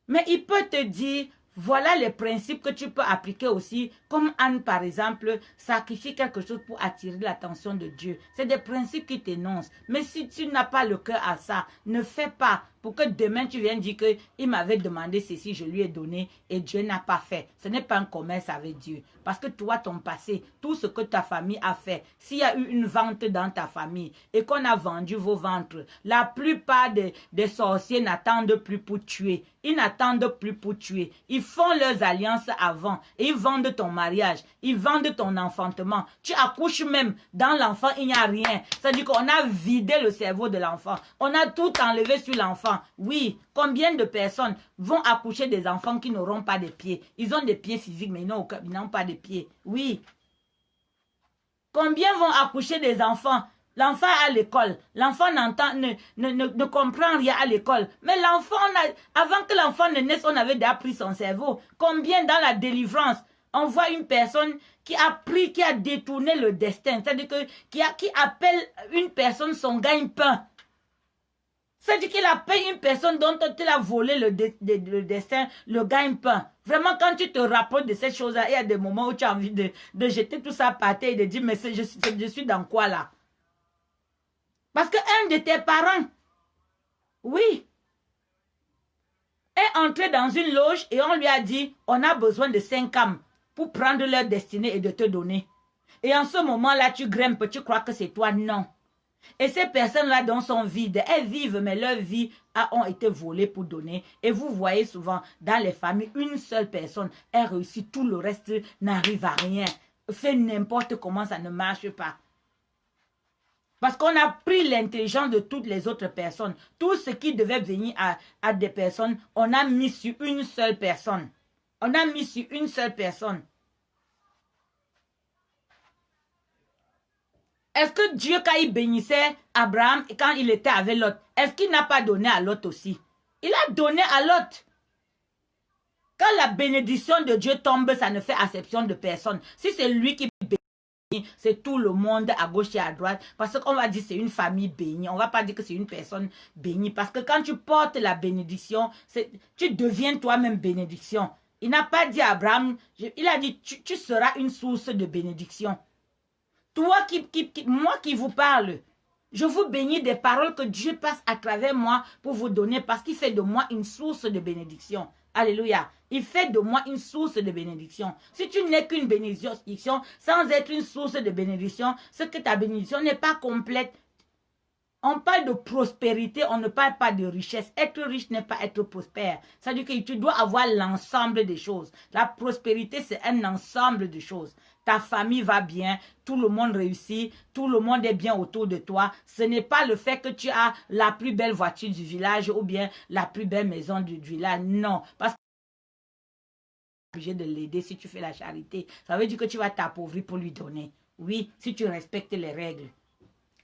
mais il peut te dire, voilà les principes que tu peux appliquer aussi, comme Anne par exemple, sacrifie quelque chose pour attirer l'attention de Dieu. C'est des principes qui t'énoncent. Mais si tu n'as pas le cœur à ça, ne fais pas pour que demain tu viennes dire qu'il m'avait demandé ceci, je lui ai donné et Dieu n'a pas fait. Ce n'est pas un commerce avec Dieu. Parce que toi, ton passé, tout ce que ta famille a fait, s'il y a eu une vente dans ta famille et qu'on a vendu vos ventres, la plupart des sorciers n'attendent plus pour tuer. Ils n'attendent plus pour tuer. Ils font leurs alliances avant et ils vendent ton mariage. Ils vendent ton enfantement. Tu accouches même. Dans l'enfant, il n'y a rien. C'est-à-dire qu'on a vidé le cerveau de l'enfant. On a tout enlevé sur l'enfant. Oui, combien de personnes vont accoucher des enfants qui n'auront pas de pieds? Ils ont des pieds physiques, mais ils n'ont pas de pieds. Oui. Combien vont accoucher des enfants? L'enfant à l'école. L'enfant ne comprend rien à l'école. Mais l'enfant, avant que l'enfant ne naisse, on avait déjà pris son cerveau. Combien dans la délivrance, on voit une personne qui a détourné le destin. C'est-à-dire qui appelle une personne son gagne-pain. C'est-à-dire qu'il appelle une personne dont il a volé le destin, le gagne-pain. Vraiment, quand tu te rapproches de cette chose-là, il y a des moments où tu as envie de jeter tout ça par terre et de dire, mais je suis dans quoi là? Parce qu'un de tes parents, oui, est entré dans une loge et on lui a dit, on a besoin de 5 âmes pour prendre leur destinée et de te donner. Et en ce moment-là, tu grimpes, tu crois que c'est toi, non. Et ces personnes-là dont sont vides, elles vivent, mais leurs vies ont été volées pour donner. Et vous voyez souvent, dans les familles, une seule personne, elle réussit, tout le reste n'arrive à rien. Fait n'importe comment, ça ne marche pas. Parce qu'on a pris l'intelligence de toutes les autres personnes. Tout ce qui devait venir à des personnes, on a mis sur une seule personne. On a mis sur une seule personne. Est-ce que Dieu, quand il bénissait Abraham et quand il était avec Lot, est-ce qu'il n'a pas donné à Lot aussi? Il a donné à Lot. Quand la bénédiction de Dieu tombe, ça ne fait exception de personne. Si c'est lui qui bénit, c'est tout le monde à gauche et à droite. Parce qu'on va dire que c'est une famille bénie. On ne va pas dire que c'est une personne bénie. Parce que quand tu portes la bénédiction, tu deviens toi-même bénédiction. Il n'a pas dit à Abraham, il a dit tu seras une source de bénédiction. Toi moi qui vous parle, je vous bénis des paroles que Dieu passe à travers moi pour vous donner parce qu'il fait de moi une source de bénédiction. Alléluia. Il fait de moi une source de bénédiction. Si tu n'es qu'une bénédiction sans être une source de bénédiction, c'est que ta bénédiction n'est pas complète. On parle de prospérité, on ne parle pas de richesse. Être riche n'est pas être prospère. C'est-à-dire que tu dois avoir l'ensemble des choses. La prospérité, c'est un ensemble de choses. Ta famille va bien, tout le monde réussit, tout le monde est bien autour de toi. Ce n'est pas le fait que tu as la plus belle voiture du village ou bien la plus belle maison du village. Non, parce que tu es obligé de l'aider si tu fais la charité. Ça veut dire que tu vas t'appauvrir pour lui donner. Oui, si tu respectes les règles.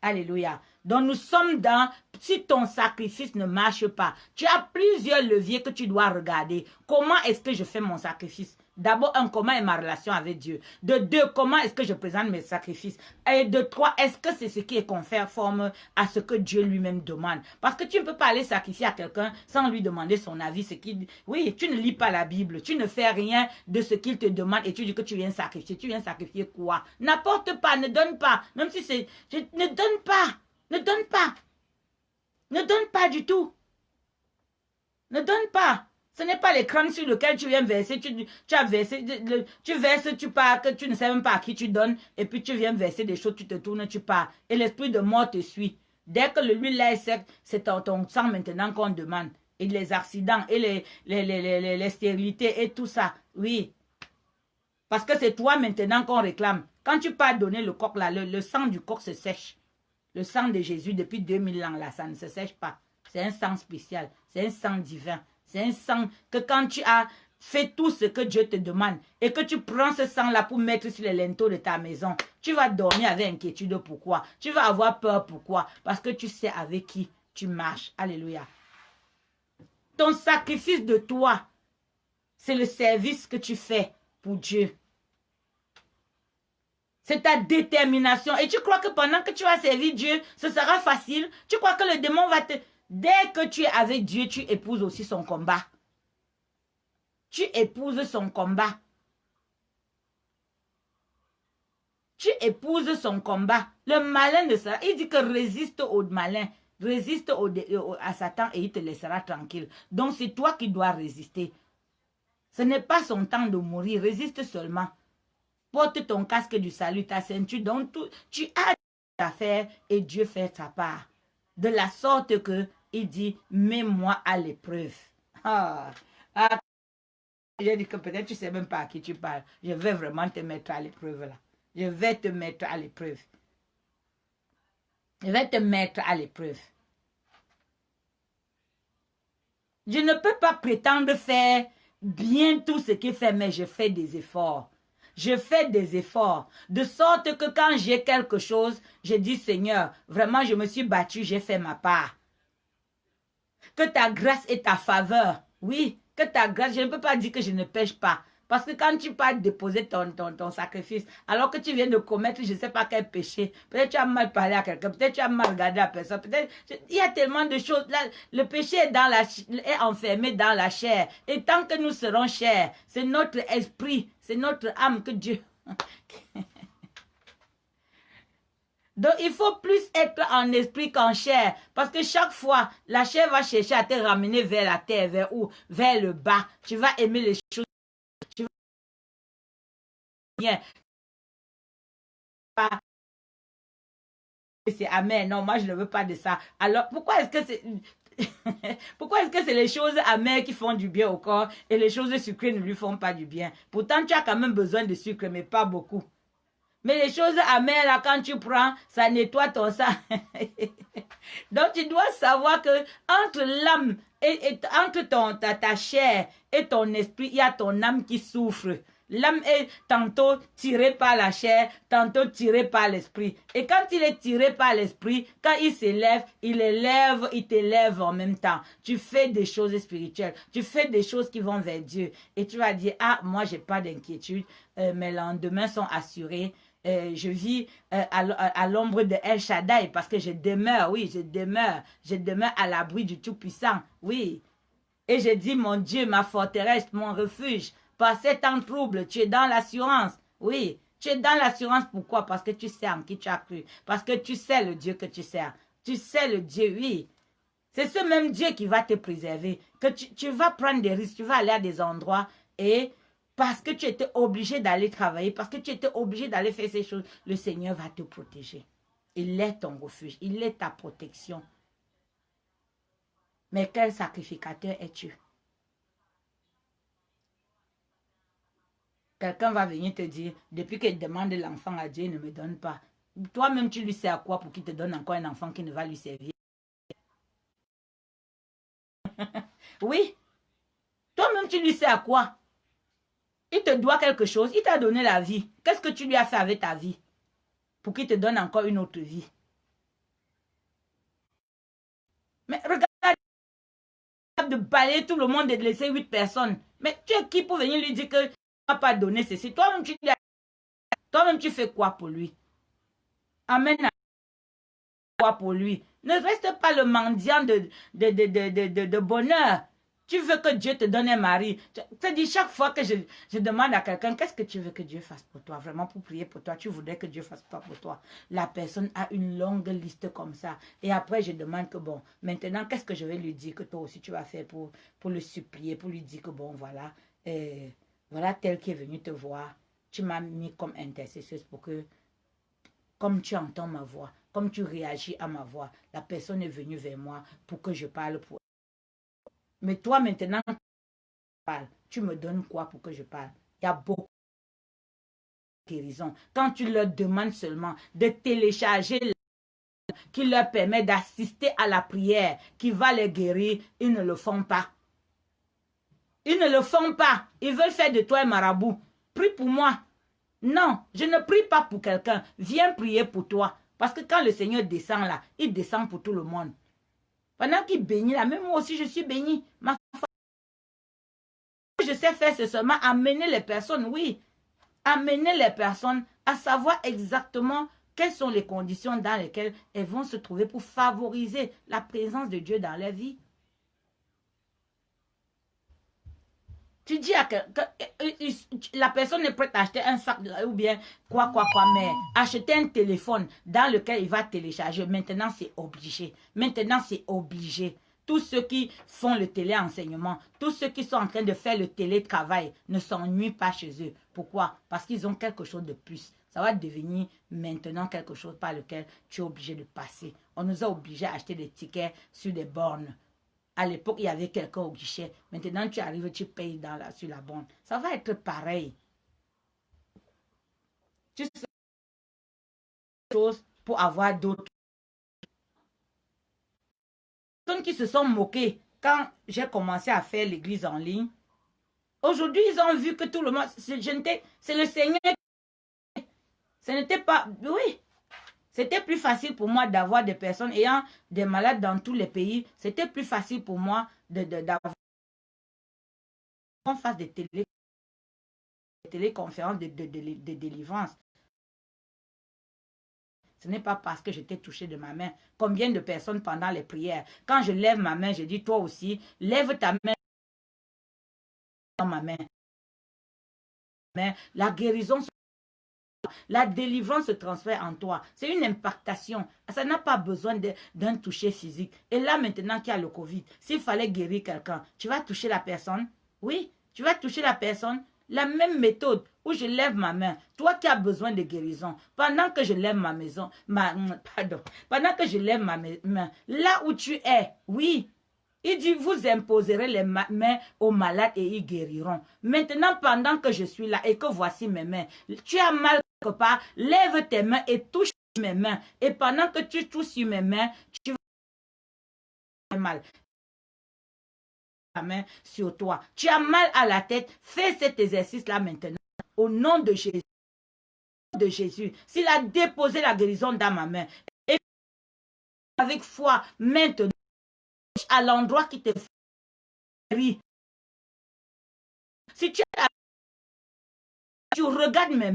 Alléluia. Donc nous sommes dans, si ton sacrifice ne marche pas, tu as plusieurs leviers que tu dois regarder. Comment est-ce que je fais mon sacrifice? D'abord, un, comment est ma relation avec Dieu? De deux, comment est-ce que je présente mes sacrifices? Et de trois, est-ce que c'est ce qui est conforme à ce que Dieu lui-même demande? Parce que tu ne peux pas aller sacrifier à quelqu'un sans lui demander son avis. Oui, tu ne lis pas la Bible, tu ne fais rien de ce qu'il te demande et tu dis que tu viens sacrifier. Tu viens sacrifier quoi? N'apporte pas, ne donne pas. Même si c'est... Ne donne pas, ne donne pas. Ne donne pas du tout. Ne donne pas. Ce n'est pas l'écran sur lequel tu viens verser, tu as versé, tu verses, tu pars, que tu ne sais même pas à qui tu donnes, et puis tu viens verser des choses, tu te tournes, tu pars, et l'esprit de mort te suit. Dès que l'huile est sec, c'est ton sang maintenant qu'on demande, et les accidents, et les stérilités, et tout ça, oui. Parce que c'est toi maintenant qu'on réclame. Quand tu pars donner le coq, là, le sang du coq se sèche. Le sang de Jésus, depuis 2000 ans, là, ça ne se sèche pas. C'est un sang spécial, c'est un sang divin. C'est un sang que quand tu as fait tout ce que Dieu te demande et que tu prends ce sang-là pour mettre sur les linteaux de ta maison, tu vas dormir avec inquiétude. Pourquoi? Tu vas avoir peur. Pourquoi? Parce que tu sais avec qui tu marches. Alléluia. Ton sacrifice de toi, c'est le service que tu fais pour Dieu. C'est ta détermination. Et tu crois que pendant que tu vas servir Dieu, ce sera facile? Tu crois que le démon va te... Dès que tu es avec Dieu, tu épouses aussi son combat. Tu épouses son combat. Tu épouses son combat. Le malin de ça, il dit que résiste au malin. Résiste à Satan et il te laissera tranquille. Donc c'est toi qui dois résister. Ce n'est pas son temps de mourir. Résiste seulement. Porte ton casque du salut, ta ceinture. Donc tu as à faire et Dieu fait sa part. De la sorte que il dit, mets-moi à l'épreuve. J'ai dit que peut-être tu ne sais même pas à qui tu parles. Je vais vraiment te mettre à l'épreuve là. Je vais te mettre à l'épreuve. Je vais te mettre à l'épreuve. Je ne peux pas prétendre faire bien tout ce qu'il fait, mais je fais des efforts. Je fais des efforts. De sorte que quand j'ai quelque chose, je dis, Seigneur, vraiment, je me suis battu, j'ai fait ma part. Que ta grâce et ta faveur, oui, que ta grâce, je ne peux pas dire que je ne pêche pas. Parce que quand tu pars déposer ton sacrifice, alors que tu viens de commettre, je ne sais pas quel péché, peut-être tu as mal parlé à quelqu'un, peut-être tu as mal regardé à personne, peut-être, il y a tellement de choses. Là, le péché est enfermé dans la chair. Et tant que nous serons chers, c'est notre esprit, c'est notre âme que Dieu... Donc, il faut plus être en esprit qu'en chair. Parce que chaque fois, la chair va chercher à te ramener vers la terre, vers où? Vers le bas. Tu vas aimer les choses. Tu vas bien. C'est amer. Non, moi, je ne veux pas de ça. Alors, pourquoi est-ce que c'est... Pourquoi est-ce que c'est les choses amères qui font du bien au corps et les choses sucrées ne lui font pas du bien? Pourtant, tu as quand même besoin de sucre, mais pas beaucoup. Mais les choses amères, là, quand tu prends, ça nettoie ton sang. Donc, tu dois savoir que entre l'âme entre ta chair et ton esprit, il y a ton âme qui souffre. L'âme est tantôt tirée par la chair, tantôt tirée par l'esprit. Et quand il est tiré par l'esprit, quand il s'élève, il t'élève en même temps. Tu fais des choses spirituelles, tu fais des choses qui vont vers Dieu. Et tu vas dire, ah, moi, j'ai pas d'inquiétude, mes lendemains sont assurés. Je vis à l'ombre de El Shaddai parce que je demeure, oui, je demeure à l'abri du Tout-Puissant, oui. Et je dis, mon Dieu, ma forteresse, mon refuge, par ces temps troubles, tu es dans l'assurance, oui. Tu es dans l'assurance, pourquoi? Parce que tu sais en qui tu as cru, parce que tu sais le Dieu que tu sers. Tu sais le Dieu, oui. C'est ce même Dieu qui va te préserver, que tu vas prendre des risques, tu vas aller à des endroits et... Parce que tu étais obligé d'aller travailler, parce que tu étais obligé d'aller faire ces choses, le Seigneur va te protéger. Il est ton refuge, il est ta protection. Mais quel sacrificateur es-tu? Quelqu'un va venir te dire, depuis qu'il demande l'enfant à Dieu, il ne me donne pas. Toi-même, tu lui sais à quoi pour qu'il te donne encore un enfant qui ne va lui servir? Oui, toi-même, tu lui sais à quoi? Il te doit quelque chose, il t'a donné la vie. Qu'est-ce que tu lui as fait avec ta vie? Pour qu'il te donne encore une autre vie. Mais regarde, de balayer tout le monde et de laisser 8 personnes. Mais tu es qui pour venir lui dire que pas donné ceci. Toi-même, tu fais quoi pour lui? Amen. Quoi pour lui? Ne reste pas le mendiant de bonheur. Tu veux que Dieu te donne un mari. Tu dis chaque fois que je demande à quelqu'un, qu'est-ce que tu veux que Dieu fasse pour toi? Vraiment pour prier pour toi, tu voudrais que Dieu fasse quoi pour toi? La personne a une longue liste comme ça. Et après, je demande que bon, maintenant, qu'est-ce que je vais lui dire que toi aussi tu vas faire pour le supplier, pour lui dire que bon, voilà, voilà tel qui est venu te voir. Tu m'as mis comme intercesseuse pour que, comme tu entends ma voix, comme tu réagis à ma voix, la personne est venue vers moi pour que je parle pour elle. Mais toi, maintenant, tu me donnes quoi pour que je parle? Il y a beaucoup de guérison. Quand tu leur demandes seulement de télécharger qui leur permet d'assister à la prière qui va les guérir, ils ne le font pas. Ils ne le font pas. Ils veulent faire de toi un marabout. Prie pour moi. Non, je ne prie pas pour quelqu'un. Viens prier pour toi. Parce que quand le Seigneur descend là, il descend pour tout le monde. Pendant qu'il bénit là, même moi aussi je suis béni. Je sais faire, c'est seulement amener les personnes, oui. Amener les personnes à savoir exactement quelles sont les conditions dans lesquelles elles vont se trouver pour favoriser la présence de Dieu dans leur vie. Tu dis à quelqu'un, la personne est prête à acheter un sac ou bien quoi, mais acheter un téléphone dans lequel il va télécharger. Maintenant, c'est obligé. Maintenant, c'est obligé. Tous ceux qui font le téléenseignement, tous ceux qui sont en train de faire le télétravail ne s'ennuient pas chez eux. Pourquoi? Parce qu'ils ont quelque chose de plus. Ça va devenir maintenant quelque chose par lequel tu es obligé de passer. On nous a obligés à acheter des tickets sur des bornes. À l'époque, il y avait quelqu'un au guichet. Maintenant, tu arrives, tu payes sur la borne. Ça va être pareil. Tu sais chose pour avoir d'autres personnes qui se sont moquées quand j'ai commencé à faire l'église en ligne. Aujourd'hui, ils ont vu que tout le monde, c'est le Seigneur. Ce n'était pas, oui, c'était plus facile pour moi d'avoir des personnes ayant des malades dans tous les pays. C'était plus facile pour moi d'avoir qu'on fasse des téléconférences de délivrance. Ce n'est pas parce que j'étais touché de ma main. Combien de personnes pendant les prières, quand je lève ma main, je dis toi aussi, lève ta main dans ma main. La guérison, la délivrance se transfère en toi. C'est une impactation. Ça n'a pas besoin d'un toucher physique. Et là, maintenant qu'il y a le Covid, s'il fallait guérir quelqu'un, tu vas toucher la personne? Oui, tu vas toucher la personne. La même méthode où je lève ma main, toi qui as besoin de guérison, pendant que je lève pendant que je lève ma main, là où tu es, oui, il dit, vous imposerez les mains aux malades et ils guériront. Maintenant, pendant que je suis là et que voici mes mains, tu as mal quelque part, lève tes mains et touche mes mains. Et pendant que tu touches sur mes mains, tu vas mal. La main sur toi. Tu as mal à la tête, fais cet exercice-là maintenant. Au nom de Jésus. S'il a déposé la guérison dans ma main, et avec foi, maintenant, à l'endroit qui te fait rire. Si tu regardes mes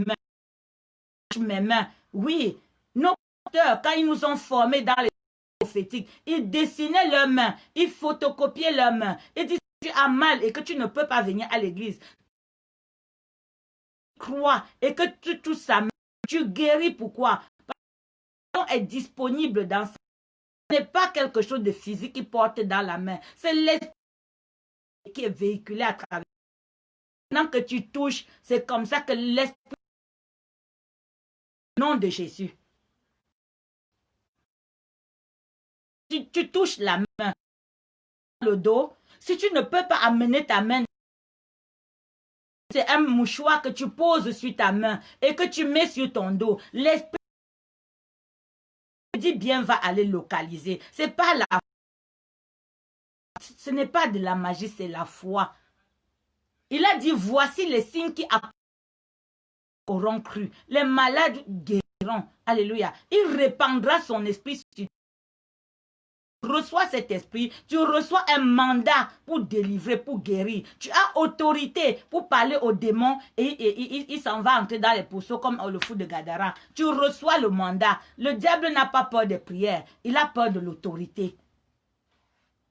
mains, oui, nos pasteurs, quand ils nous ont formés dans les prophétiques, ils dessinaient leurs mains, ils photocopiaient leurs mains. Ils disent que tu as mal et que tu ne peux pas venir à l'église. Crois et que tu touches sa main, tu guéris. Pourquoi? Parce que est disponible dans sa main. Ce n'est pas quelque chose de physique qu'il porte dans la main. C'est l'esprit qui est véhiculé à travers. Maintenant que tu touches, c'est comme ça que l'esprit, au nom de Jésus. Tu touches la main, le dos. Si tu ne peux pas amener ta main, c'est un mouchoir que tu poses sur ta main et que tu mets sur ton dos. L'esprit dit bien va aller localiser. C'est pas la, ce n'est pas de la magie, c'est la foi. Il a dit voici les signes qui auront cru. Les malades guériront. Alléluia. Il répandra son esprit sur reçois cet esprit, tu reçois un mandat pour délivrer, pour guérir. Tu as autorité pour parler aux démons et il s'en va entrer dans les pourceaux comme le fou de Gadara. Tu reçois le mandat. Le diable n'a pas peur des prières, il a peur de l'autorité.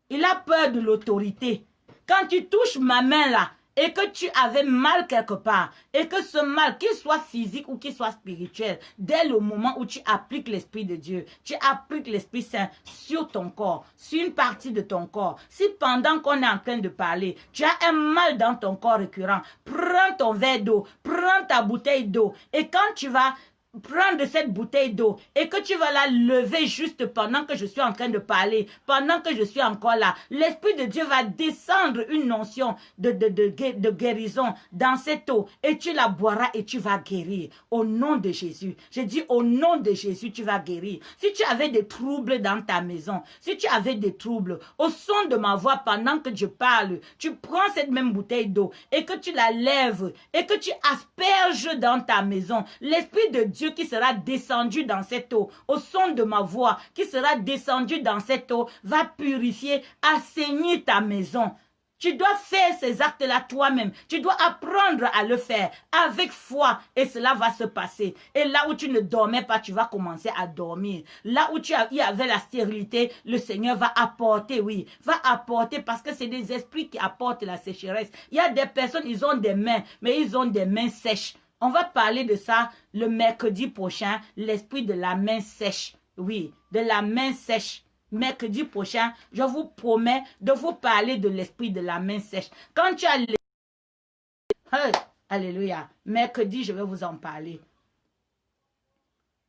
Il a peur de l'autorité. Quand tu touches ma main là, et que tu avais mal quelque part, et que ce mal, qu'il soit physique ou qu'il soit spirituel, dès le moment où tu appliques l'Esprit de Dieu, tu appliques l'Esprit Saint sur ton corps, sur une partie de ton corps, si pendant qu'on est en train de parler, tu as un mal dans ton corps récurrent, prends ton verre d'eau, prends ta bouteille d'eau, et quand tu vas prendre cette bouteille d'eau et que tu vas la lever juste pendant que je suis en train de parler, pendant que je suis encore là, l'Esprit de Dieu va descendre une notion de guérison dans cette eau et tu la boiras et tu vas guérir au nom de Jésus. J'ai dit au nom de Jésus, tu vas guérir. Si tu avais des troubles dans ta maison, si tu avais des troubles, au son de ma voix pendant que je parle, tu prends cette même bouteille d'eau et que tu la lèves et que tu asperges dans ta maison. L'Esprit de Dieu qui sera descendu dans cette eau, au son de ma voix, qui sera descendu dans cette eau, va purifier, assainir ta maison. Tu dois faire ces actes-là toi-même. Tu dois apprendre à le faire avec foi et cela va se passer. Et là où tu ne dormais pas, tu vas commencer à dormir. Là où il y avait la stérilité, le Seigneur va apporter, oui, va apporter parce que c'est des esprits qui apportent la sécheresse. Il y a des personnes, ils ont des mains, mais ils ont des mains sèches. On va parler de ça le mercredi prochain, l'esprit de la main sèche. Oui, de la main sèche. Mercredi prochain, je vous promets de vous parler de l'esprit de la main sèche. Quand tu as hey, alléluia. Mercredi, je vais vous en parler.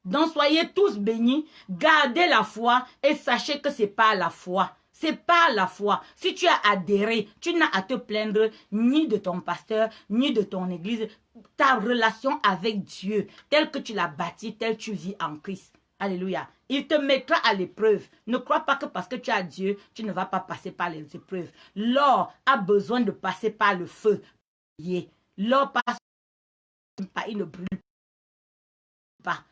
Donc, soyez tous bénis, gardez la foi et sachez que c'est pas la foi. C'est pas la foi. Si tu as adhéré, tu n'as à te plaindre ni de ton pasteur, ni de ton église. Ta relation avec Dieu, telle que tu l'as bâtie, telle tu vis en Christ. Alléluia. Il te mettra à l'épreuve. Ne crois pas que parce que tu as Dieu, tu ne vas pas passer par les épreuves. L'or a besoin de passer par le feu. L'or passe pas, il ne brûle pas.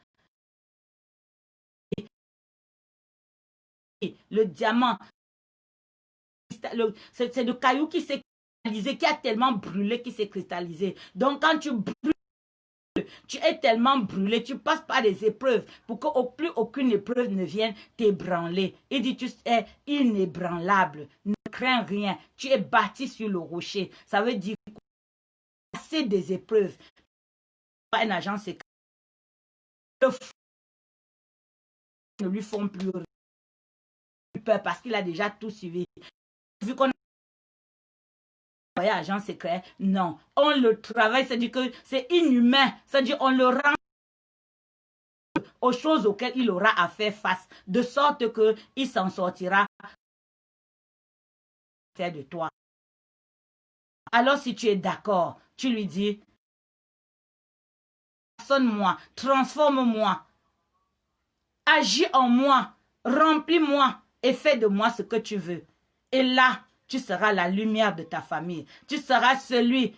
Le diamant, c'est le caillou qui s'est cristallisé, qui a tellement brûlé, qui s'est cristallisé. Donc quand tu brûles, tu es tellement brûlé, tu passes par des épreuves pour que plus aucune épreuve ne vienne t'ébranler. Il dit, tu es inébranlable, ne crains rien, tu es bâti sur le rocher. Ça veut dire passer des épreuves. Un agent secret. Le fou ne lui font plus peur parce qu'il a déjà tout suivi. Vu qu'on a agent secret, non. On le travaille, c'est-à-dire que c'est inhumain. C'est-à-dire on le rend aux choses auxquelles il aura à faire face, de sorte qu'il s'en sortira de toi. Alors si tu es d'accord, tu lui dis, façonne-moi, transforme-moi, agis en moi, remplis-moi et fais de moi ce que tu veux. Et là, tu seras la lumière de ta famille. Tu seras celui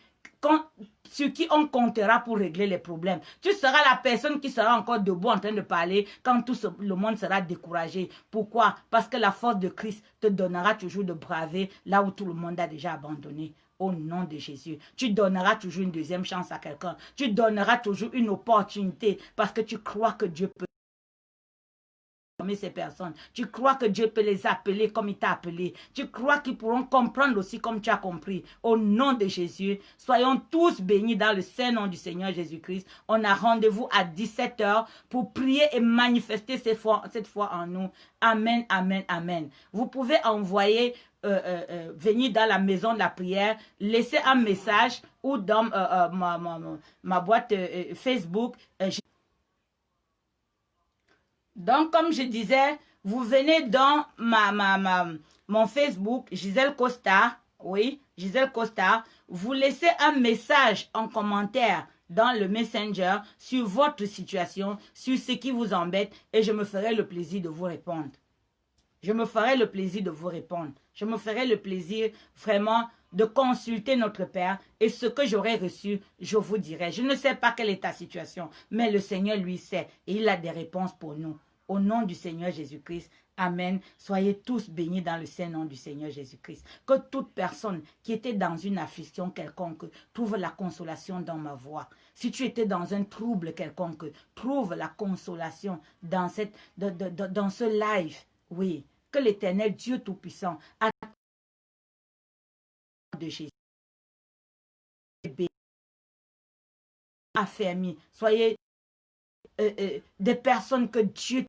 sur qui on comptera pour régler les problèmes. Tu seras la personne qui sera encore debout en train de parler quand tout le monde sera découragé. Pourquoi? Parce que la force de Christ te donnera toujours de braver là où tout le monde a déjà abandonné. Au nom de Jésus, tu donneras toujours une deuxième chance à quelqu'un. Tu donneras toujours une opportunité parce que tu crois que Dieu peut ces personnes. Tu crois que Dieu peut les appeler comme il t'a appelé. Tu crois qu'ils pourront comprendre aussi comme tu as compris. Au nom de Jésus, soyons tous bénis dans le saint nom du Seigneur Jésus-Christ. On a rendez-vous à 17 h pour prier et manifester cette foi en nous. Amen, amen, amen. Vous pouvez envoyer, venir dans la maison de la prière, laisser un message ou dans ma boîte Facebook. Donc, comme je disais, vous venez dans mon Facebook, Gisèle Costa, oui, Gisèle Costa, vous laissez un message en commentaire dans le Messenger sur votre situation, sur ce qui vous embête et je me ferai le plaisir de vous répondre. Je me ferai le plaisir de vous répondre. Je me ferai le plaisir vraiment de consulter notre Père et ce que j'aurai reçu, je vous dirai. Je ne sais pas quelle est ta situation, mais le Seigneur lui sait et il a des réponses pour nous. Au nom du Seigneur Jésus-Christ. Amen. Soyez tous bénis dans le saint nom du Seigneur Jésus-Christ. Que toute personne qui était dans une affliction quelconque trouve la consolation dans ma voix. Si tu étais dans un trouble quelconque, trouve la consolation dans ce live. Oui, que l'Éternel Dieu Tout-Puissant a de Jésus affermi. Soyez des personnes que Dieu